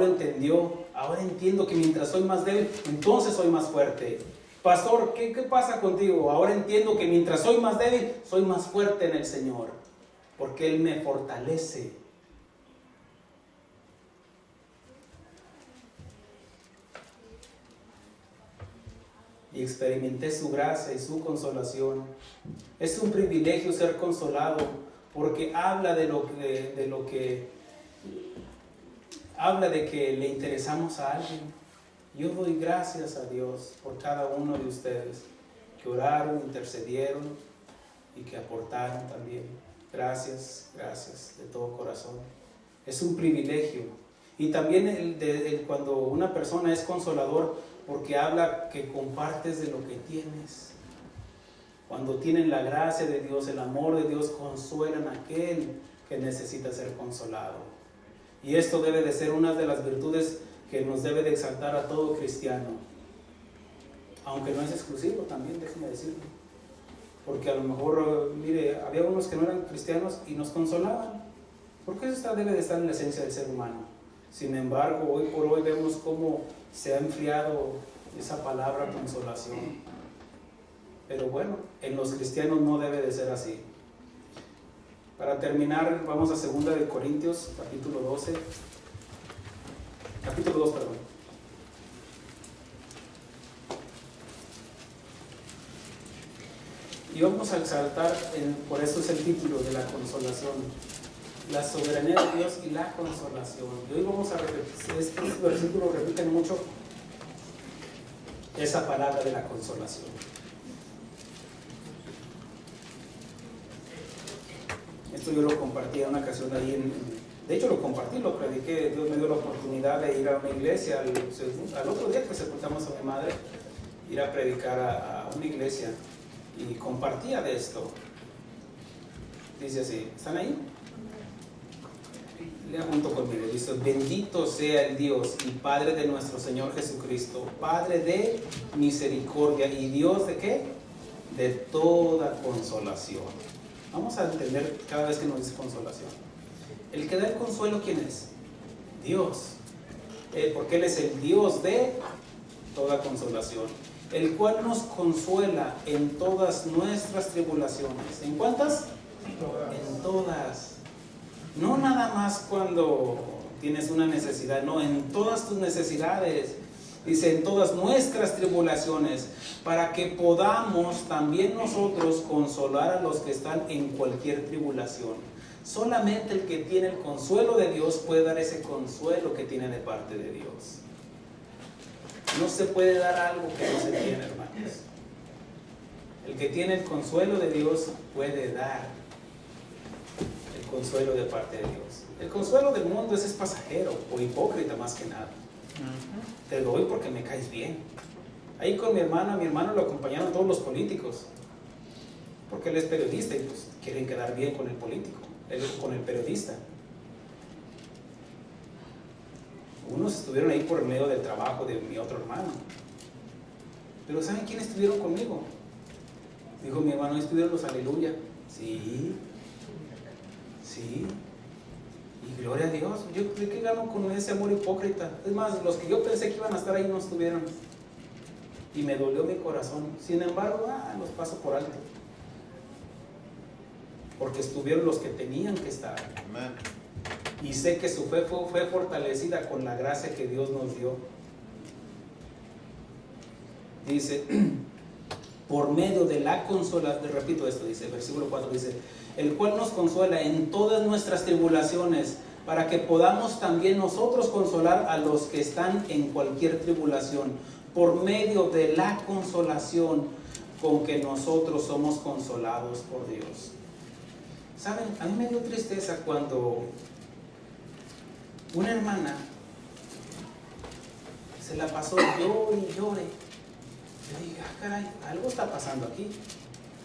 entendió, ahora entiendo que mientras soy más débil, entonces soy más fuerte. Pastor, ¿qué pasa contigo? Ahora entiendo que mientras soy más débil, soy más fuerte en el Señor, porque Él me fortalece. Y experimenté su gracia y su consolación. Es un privilegio ser consolado, porque habla habla de que le interesamos a alguien. Yo doy gracias a Dios por cada uno de ustedes que oraron, intercedieron y que aportaron también. Gracias de todo corazón. Es un privilegio. Y también cuando una persona es consolador, porque habla que compartes de lo que tienes. Cuando tienen la gracia de Dios, el amor de Dios, consuelan a aquel que necesita ser consolado. Y esto debe de ser una de las virtudes que nos debe de exaltar a todo cristiano. Aunque no es exclusivo también, déjenme decirlo. Porque a lo mejor, mire, había unos que no eran cristianos y nos consolaban. Porque eso debe de estar en la esencia del ser humano. Sin embargo, hoy por hoy vemos cómo se ha enfriado esa palabra consolación. Pero bueno, en los cristianos no debe de ser así. Para terminar, vamos a 2 de Corintios, capítulo 2, perdón. Y vamos a exaltar, por eso es el título de la consolación, la soberanía de Dios y la consolación. Y hoy vamos a repetir, estos versículos repiten mucho esa palabra de la consolación. Esto yo lo compartí en una ocasión ahí, de hecho lo compartí, lo prediqué. Dios me dio la oportunidad de ir a una iglesia, al otro día que sepultamos a mi madre, ir a predicar a una iglesia, y compartía de esto. Dice así, ¿están ahí? Lea junto conmigo. Dice: bendito sea el Dios y Padre de nuestro Señor Jesucristo, Padre de misericordia y Dios ¿de qué? De toda consolación. Vamos a entender cada vez que nos dice consolación. El que da el consuelo, ¿quién es? Dios. Porque Él es el Dios de toda consolación, el cual nos consuela en todas nuestras tribulaciones. ¿En cuántas? En todas. No nada más cuando tienes una necesidad, no, en todas tus necesidades. Dice, en todas nuestras tribulaciones, para que podamos también nosotros consolar a los que están en cualquier tribulación. Solamente el que tiene el consuelo de Dios puede dar ese consuelo que tiene de parte de Dios. No se puede dar algo que no se tiene, hermanos. El que tiene el consuelo de Dios puede dar el consuelo de parte de Dios. El consuelo del mundo es pasajero o hipócrita más que nada. Te doy porque me caes bien. Ahí con mi hermano lo acompañaron todos los políticos, porque él es periodista y pues quieren quedar bien con el político, con el periodista. Unos estuvieron ahí por el medio del trabajo de mi otro hermano. Pero ¿saben quiénes estuvieron conmigo? Dijo mi hermano, estuvieron los aleluya. Sí. Y gloria a Dios. Yo ¿de qué gano con ese amor hipócrita? Es más, los que yo pensé que iban a estar ahí no estuvieron. Y me dolió mi corazón. Sin embargo, los paso por alto. Porque estuvieron los que tenían que estar. Amén. Y sé que su fe fue fortalecida con la gracia que Dios nos dio. Dice, por medio de la consolación, repito esto, dice, versículo 4 dice, el cual nos consuela en todas nuestras tribulaciones, para que podamos también nosotros consolar a los que están en cualquier tribulación, por medio de la consolación con que nosotros somos consolados por Dios. ¿Saben? A mí me dio tristeza cuando una hermana se la pasó llore y llore. Le dije, caray, algo está pasando aquí.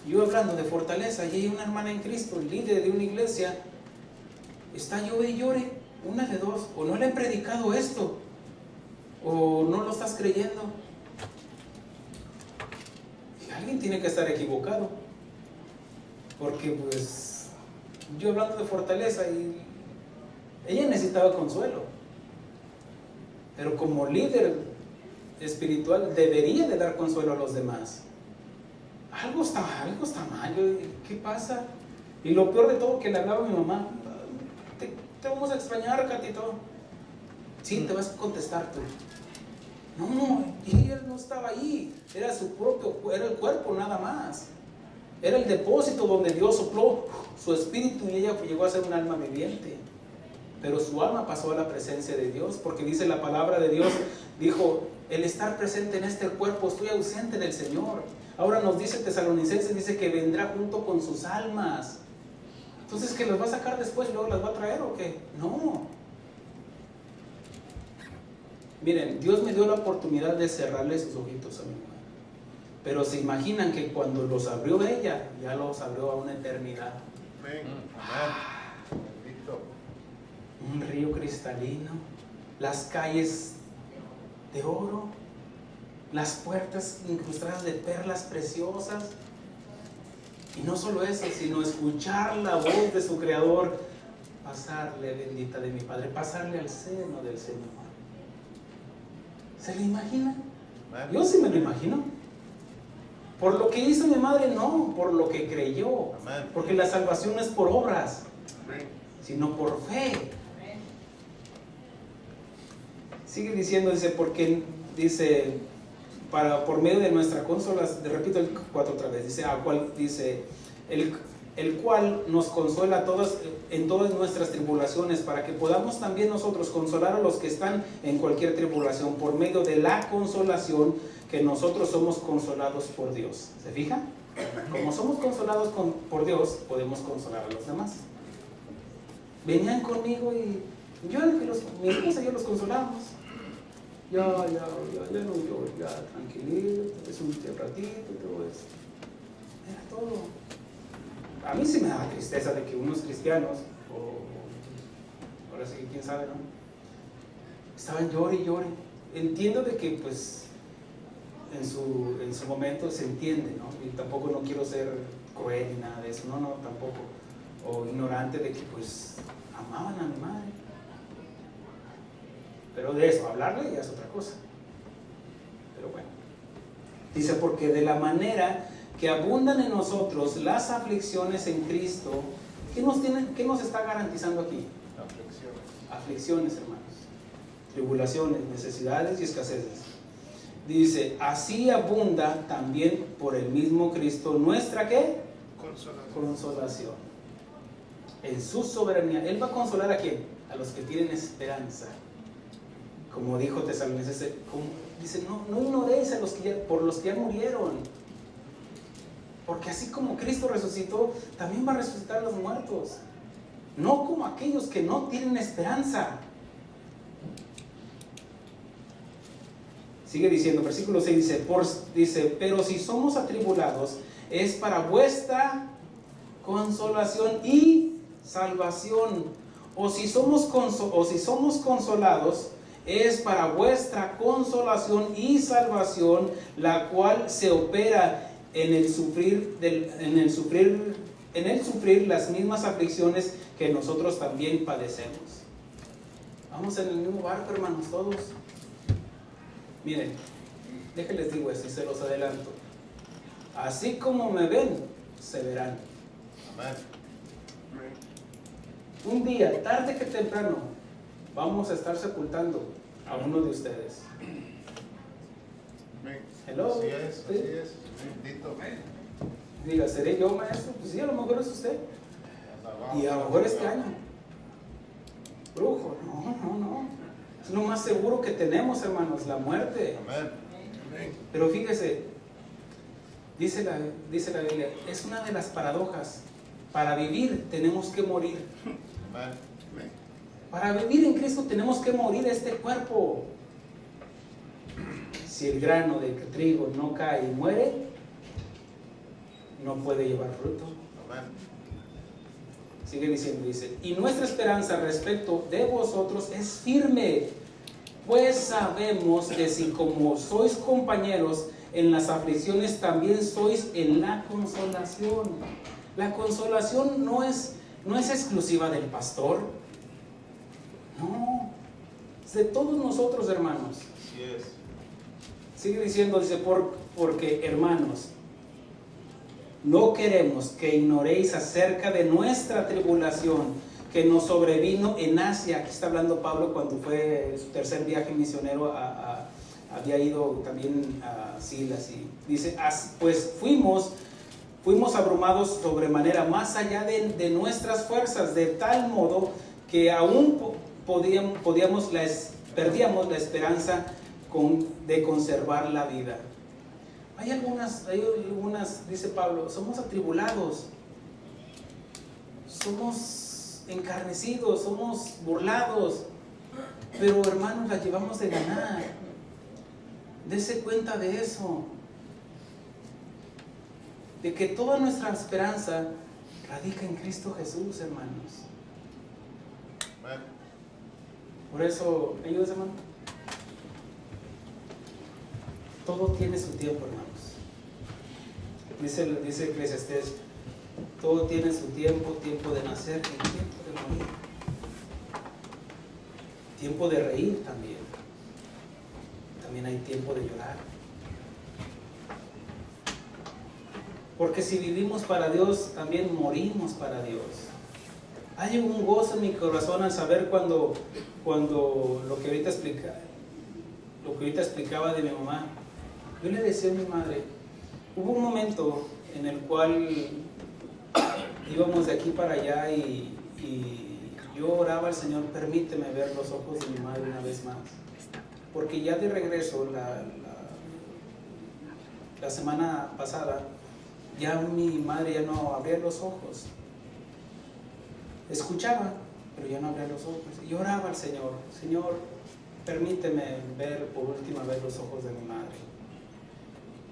Yo hablando de fortaleza, y hay una hermana en Cristo, líder de una iglesia, está llore y llore, una de dos, o no le han predicado esto, o no lo estás creyendo. Y alguien tiene que estar equivocado, porque pues yo hablando de fortaleza y ella necesitaba consuelo, pero como líder espiritual debería de dar consuelo a los demás. Algo está mal. ¿Qué pasa? Y lo peor de todo, que le hablaba a mi mamá, te vamos a extrañar, Catito. Sí, te vas a contestar tú. No, y él no estaba ahí, era era el cuerpo nada más. Era el depósito donde Dios sopló su espíritu y ella llegó a ser un alma viviente. Pero su alma pasó a la presencia de Dios, porque dice la palabra de Dios, dijo, el estar presente en este cuerpo, estoy ausente del Señor. Ahora nos dice Tesalonicenses, dice que vendrá junto con sus almas. Entonces, ¿que las va a sacar después y luego las va a traer o qué? No. Miren, Dios me dio la oportunidad de cerrarle sus ojitos a mi mamá. Pero se imaginan que cuando los abrió ella, ya los abrió a una eternidad. Amén. Bendito. Un río cristalino, las calles de oro, las puertas incrustadas de perlas preciosas. Y no solo eso, sino escuchar la voz de su Creador, pasarle, bendita de mi Padre, pasarle al seno del Señor. ¿Se lo imagina? Yo sí me lo imagino. Por lo que hizo mi madre, no, por lo que creyó. Porque la salvación no es por obras, sino por fe. Sigue diciendo, dice, porque dice, por medio de nuestra consolación, repito el 4 otra vez, dice, el cual nos consuela en todas nuestras tribulaciones, para que podamos también nosotros consolar a los que están en cualquier tribulación, por medio de la consolación que nosotros somos consolados por Dios. ¿Se fija? Como somos consolados por Dios, podemos consolar a los demás. Venían conmigo y mi esposa y yo los consolamos. Ya no lloro, ya tranquilito, es un ratito y todo eso. Era todo. A mí sí me daba tristeza de que unos cristianos, ahora sí que quién sabe, ¿no? Estaban llore y llore. Entiendo de que pues en su momento se entiende, ¿no? Y tampoco no quiero ser cruel ni nada de eso, no, tampoco. O ignorante de que pues amaban a mi madre. Pero de eso, hablarle ya es otra cosa. Pero bueno. Dice, porque de la manera que abundan en nosotros las aflicciones en Cristo, ¿qué nos está garantizando aquí? Aflicciones, hermanos. Tribulaciones, necesidades y escaseces. Dice, así abunda también por el mismo Cristo nuestra, ¿qué? Consolación. En su soberanía. Él va a consolar ¿a quién? A los que tienen esperanza. Como dijo Tesalonicenses, dice, no ignoréis por los que ya murieron. Porque así como Cristo resucitó, también va a resucitar a los muertos. No como aquellos que no tienen esperanza. Sigue diciendo, versículo 6 dice, pero si somos atribulados, es para vuestra consolación y salvación. O si somos consolados, es para vuestra consolación y salvación, la cual se opera en el sufrir las mismas aflicciones que nosotros también padecemos. Vamos en el mismo barco, hermanos, todos. Miren, déjenles digo esto y se los adelanto. Así como me ven, se verán. Amén. Un día, tarde que temprano, vamos a estar sepultando a uno de ustedes. Hello. Así es, ¿Sí? Bendito. Diga, ¿seré yo, maestro? Pues sí, a lo mejor es usted. Y a lo mejor este año. Brujo, no. Es lo más seguro que tenemos, hermanos, la muerte. Amén. Pero fíjese, dice la Biblia, es una de las paradojas. Para vivir tenemos que morir. Amén. Para vivir en Cristo tenemos que morir a este cuerpo. Si el grano de trigo no cae y muere, no puede llevar fruto. Amén. Sigue diciendo, dice, y nuestra esperanza respecto de vosotros es firme, pues sabemos que si como sois compañeros en las aflicciones, también sois en la consolación. La consolación no es exclusiva del pastor, no, es de todos nosotros, hermanos. Así es. Sigue diciendo, dice, porque hermanos, no queremos que ignoréis acerca de nuestra tribulación que nos sobrevino en Asia. Aquí está hablando Pablo cuando fue su tercer viaje misionero, había ido también a Silas, y dice, pues fuimos abrumados sobremanera, más allá de nuestras fuerzas, de tal modo que aún perdíamos la esperanza de conservar la vida. Hay algunas, dice Pablo, somos atribulados, somos encarnecidos, somos burlados, pero hermanos, la llevamos de ganar. Dese cuenta de eso, de que toda nuestra esperanza radica en Cristo Jesús, hermanos. Amén. Por eso, ayúdame, hermano. Todo tiene su tiempo, hermanos. Dice Eclesiastés, todo tiene su tiempo, tiempo de nacer y tiempo de morir. Tiempo de reír también. También hay tiempo de llorar. Porque si vivimos para Dios, también morimos para Dios. Hay un gozo en mi corazón al saber cuando lo que ahorita explicaba de mi mamá. Yo le decía a mi madre, hubo un momento en el cual íbamos de aquí para allá y yo oraba al Señor, permíteme ver los ojos de mi madre una vez más. Porque ya de regreso, la semana pasada, ya mi madre ya no abría los ojos. Escuchaba, pero ya no abría los ojos. Y yo oraba al Señor, Señor, permíteme ver por última vez los ojos de mi madre.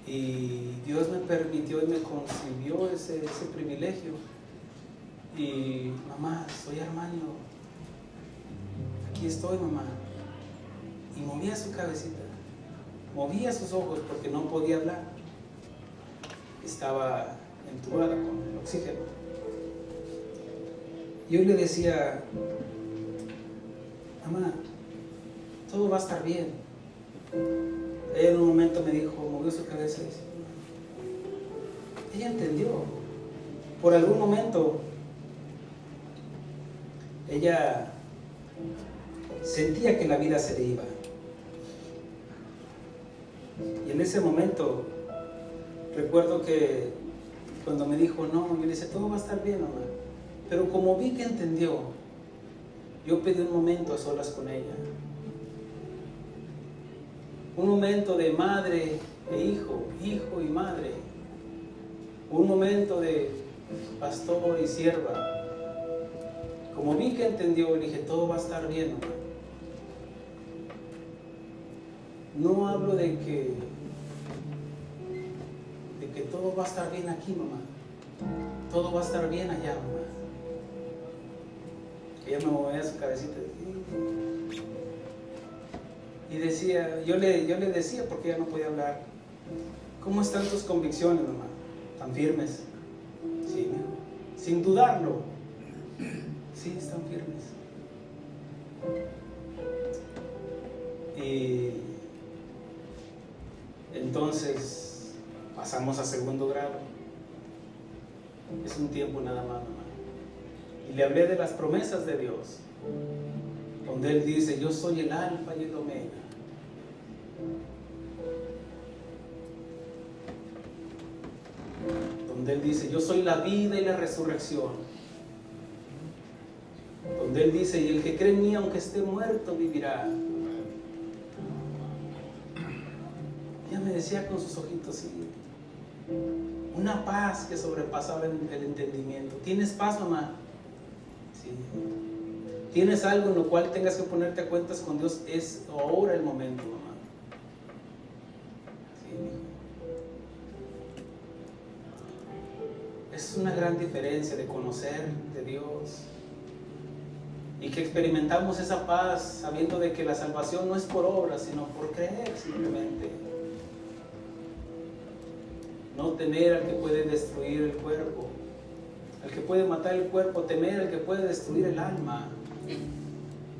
Y Dios me permitió y me concedió ese privilegio. Y mamá, soy Armando, aquí estoy, mamá. Y movía su cabecita, movía sus ojos porque no podía hablar. Estaba entubada con el oxígeno. Yo le decía, mamá, todo va a estar bien. Ella en un momento me dijo, movió su cabeza y dice, ella entendió. Por algún momento, ella sentía que la vida se le iba. Y en ese momento, recuerdo que cuando me dijo, no, yo le dije, todo va a estar bien, mamá. Pero como vi que entendió, yo pedí un momento a solas con ella. Un momento de madre e hijo, hijo y madre. Un momento de pastor y sierva. Como vi que entendió, le dije, todo va a estar bien, mamá. No hablo de que todo va a estar bien aquí, mamá. Todo va a estar bien allá, mamá. Ella me movía su cabecita y decía, yo le decía, porque ella no podía hablar, ¿cómo están tus convicciones, mamá? ¿Tan firmes? Sí, sin dudarlo. Sí, están firmes. Y entonces pasamos a segundo grado. Es un tiempo nada más, mamá. Y le hablé de las promesas de Dios, donde Él dice, yo soy el alfa y el omega. Donde Él dice, yo soy la vida y la resurrección. Donde Él dice, y el que cree en mí, aunque esté muerto, vivirá. Ella me decía con sus ojitos, sí, una paz que sobrepasaba el entendimiento. ¿Tienes paz, mamá? Sí. tienes algo en lo cual tengas que ponerte a cuentas con Dios, es ahora el momento, mamá. Sí, es una gran diferencia de conocer de Dios y que experimentamos esa paz sabiendo de que la salvación no es por obras, sino por creer simplemente. No temer al que puede destruir el cuerpo, al que puede matar el cuerpo, temer al que puede destruir el alma.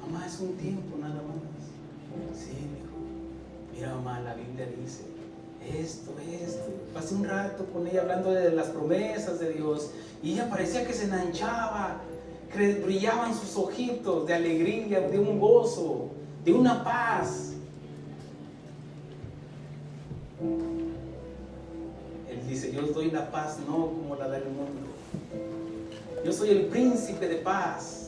Mamá, es un tiempo nada más. Sí, hijo. Mira, mamá, la Biblia dice esto. Pasé un rato con ella hablando de las promesas de Dios y ella parecía que se enanchaba, que brillaban sus ojitos de alegría, de un gozo, de una paz. Él dice, yo os doy la paz no como la del mundo. Yo soy el príncipe de paz.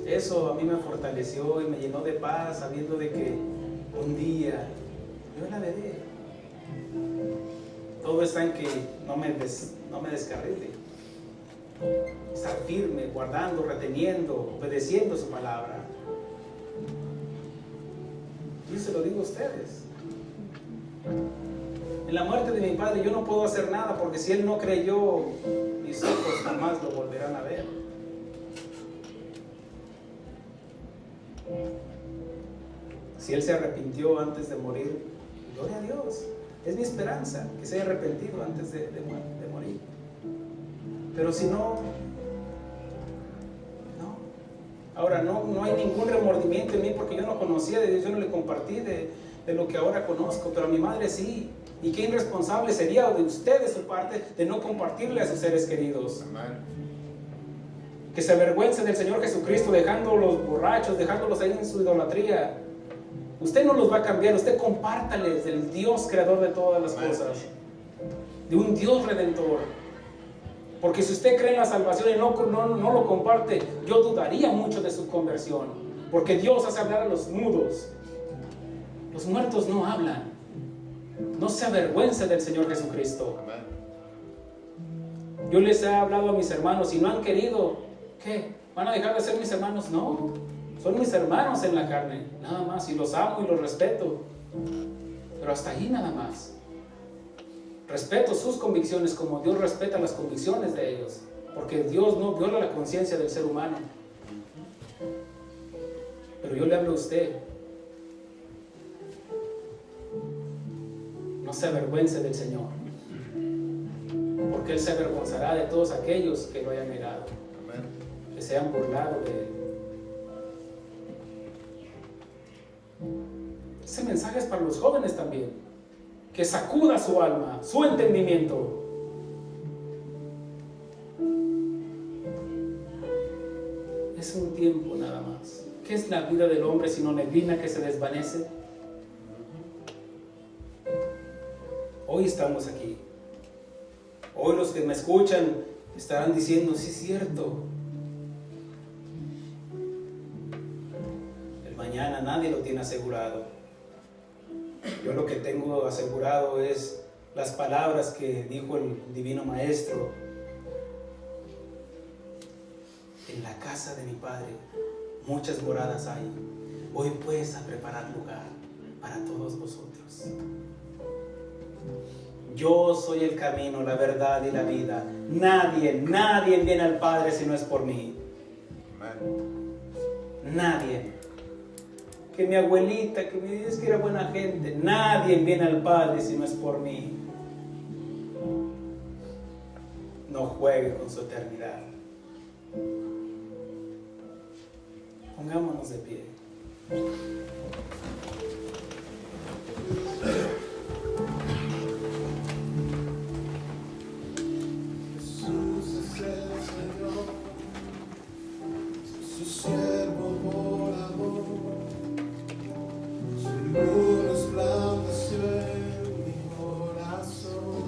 Eso a mí me fortaleció y me llenó de paz, sabiendo de que un día yo la veré. Todo está en que no me descarrile. Estar firme, guardando, reteniendo, obedeciendo su palabra. Yo se lo digo a ustedes. En la muerte de mi padre yo no puedo hacer nada, porque si él no creyó, mis ojos jamás lo volverán a ver. Si él se arrepintió antes de morir, gloria a Dios. Es mi esperanza que se haya arrepentido antes de morir. Pero si no. Ahora no hay ningún remordimiento en mí, porque yo no conocía de Dios, yo no le compartí de lo que ahora conozco, pero a mi madre sí. Y qué irresponsable sería de usted, de su parte, de no compartirle a sus seres queridos. Amén. Que se avergüence del Señor Jesucristo, dejándolos borrachos, dejándolos ahí en su idolatría. Usted no los va a cambiar, usted compártales del Dios creador de todas las cosas, de un Dios redentor. Porque si usted cree en la salvación y no lo comparte, yo dudaría mucho de su conversión. Porque Dios hace hablar a los mudos. Los muertos no hablan. No se avergüence del Señor Jesucristo. Yo les he hablado a mis hermanos y no han querido. ¿Qué? ¿Van a dejar de ser mis hermanos? No. Son mis hermanos en la carne, nada más. Y los amo y los respeto. Pero hasta ahí nada más. Respeto sus convicciones como Dios respeta las convicciones de ellos, porque Dios no viola la conciencia del ser humano. Pero yo le hablo a usted, no se avergüence del Señor, porque Él se avergonzará de todos aquellos que lo hayan negado, que se hayan burlado de Él. Ese mensaje es para los jóvenes también. Que sacuda su alma, su entendimiento. Es un tiempo nada más. ¿Qué es la vida del hombre sino neblina que se desvanece? Hoy estamos aquí. Hoy los que me escuchan estarán diciendo, sí es cierto. El mañana nadie lo tiene asegurado. Yo lo que tengo asegurado es las palabras que dijo el Divino Maestro. En la casa de mi Padre muchas moradas hay. Voy pues a preparar lugar para todos vosotros. Yo soy el camino, la verdad y la vida. Nadie viene al Padre si no es por mí. Nadie. Que mi abuelita, que me dice que era buena gente. Nadie viene al Padre si no es por mí. No juegue con su eternidad. Pongámonos de pie. Jesús es el Señor, su siervo morador. Su luz resplandeció en mi corazón.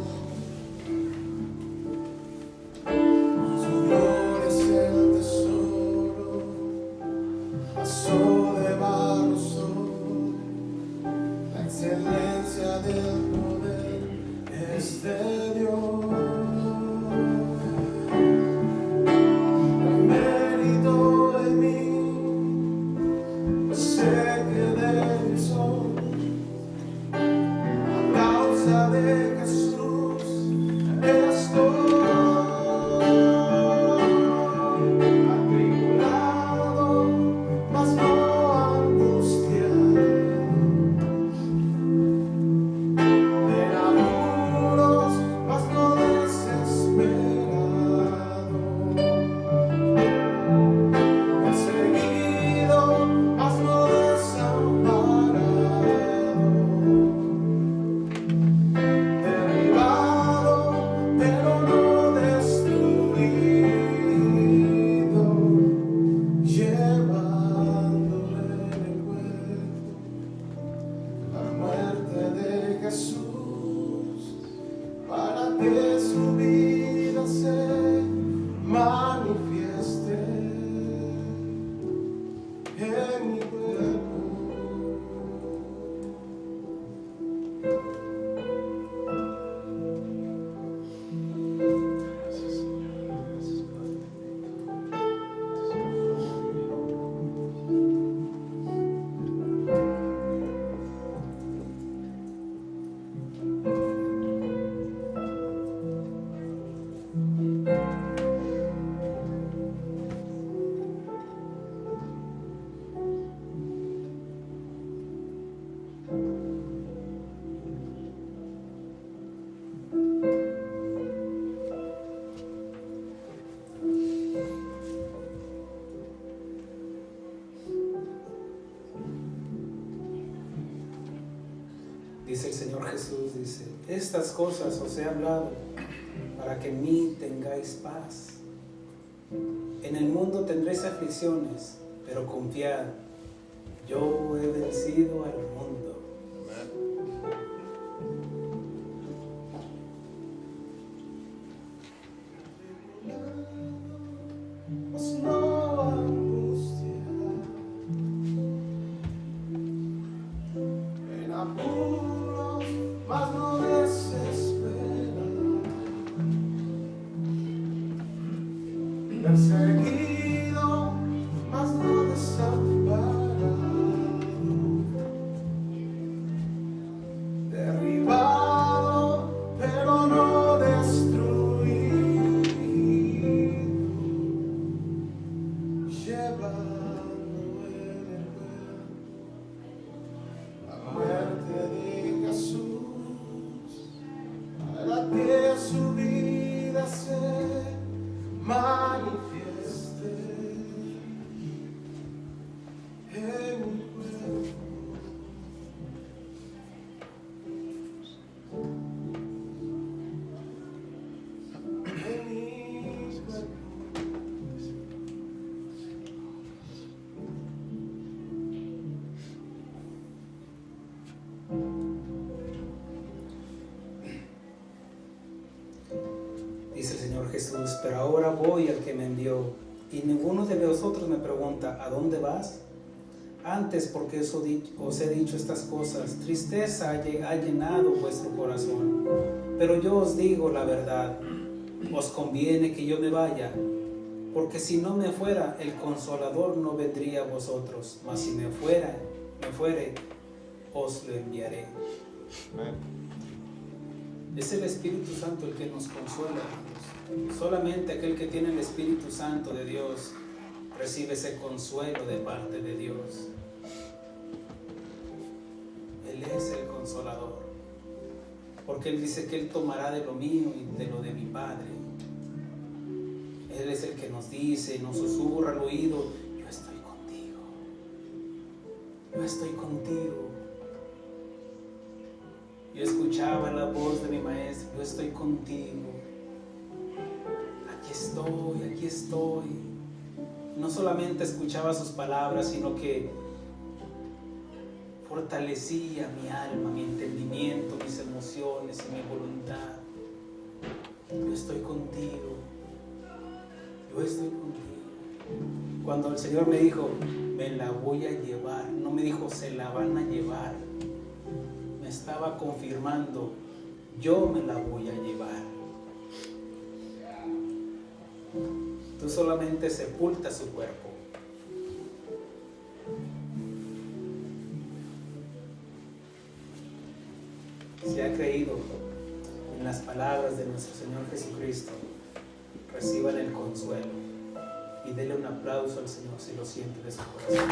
Su gloria es el tesoro, vaso de barro soy. en mi cuerpo. Dice el Señor Jesús, dice, estas cosas os he hablado para que en mí tengáis paz. En el mundo tendréis aflicciones, pero confiad, yo he vencido al mundo. Mas no angustia, en apuros, mas no desespera, perseguido, mas no desamparado, derribado, pero no destruido, llevando en el cuerpo la muerte de Jesús, para que su vida se manifieste en mi cuerpo. En mi cuerpo. Dice el Señor Jesús, pero ahora voy al que me envió, y ninguno de vosotros me pregunta, ¿a dónde vas? Antes, porque os he dicho estas cosas, tristeza ha llenado vuestro corazón. Pero yo os digo la verdad, os conviene que yo me vaya, porque si no me fuera, el Consolador no vendría a vosotros, mas si me fuere, os lo enviaré. Es el Espíritu Santo el que nos consuela, hermanos. Solamente aquel que tiene el Espíritu Santo de Dios recibe ese consuelo de parte de Dios. Él es el Consolador, porque Él dice que Él tomará de lo mío y de lo de mi Padre. Él es el que nos dice, nos susurra al oído, yo estoy contigo, yo estoy contigo. Yo escuchaba la voz de mi maestro, yo estoy contigo, aquí estoy. No solamente escuchaba sus palabras, sino que fortalecía mi alma, mi entendimiento, mis emociones y mi voluntad. Yo estoy contigo, yo estoy contigo. Cuando el Señor me dijo, me la voy a llevar, no me dijo, se la van a llevar. Estaba confirmando, yo me la voy a llevar. Tú solamente sepulta su cuerpo. Si ha creído en las palabras de nuestro Señor Jesucristo, reciban el consuelo y denle un aplauso al Señor si lo siente de su corazón.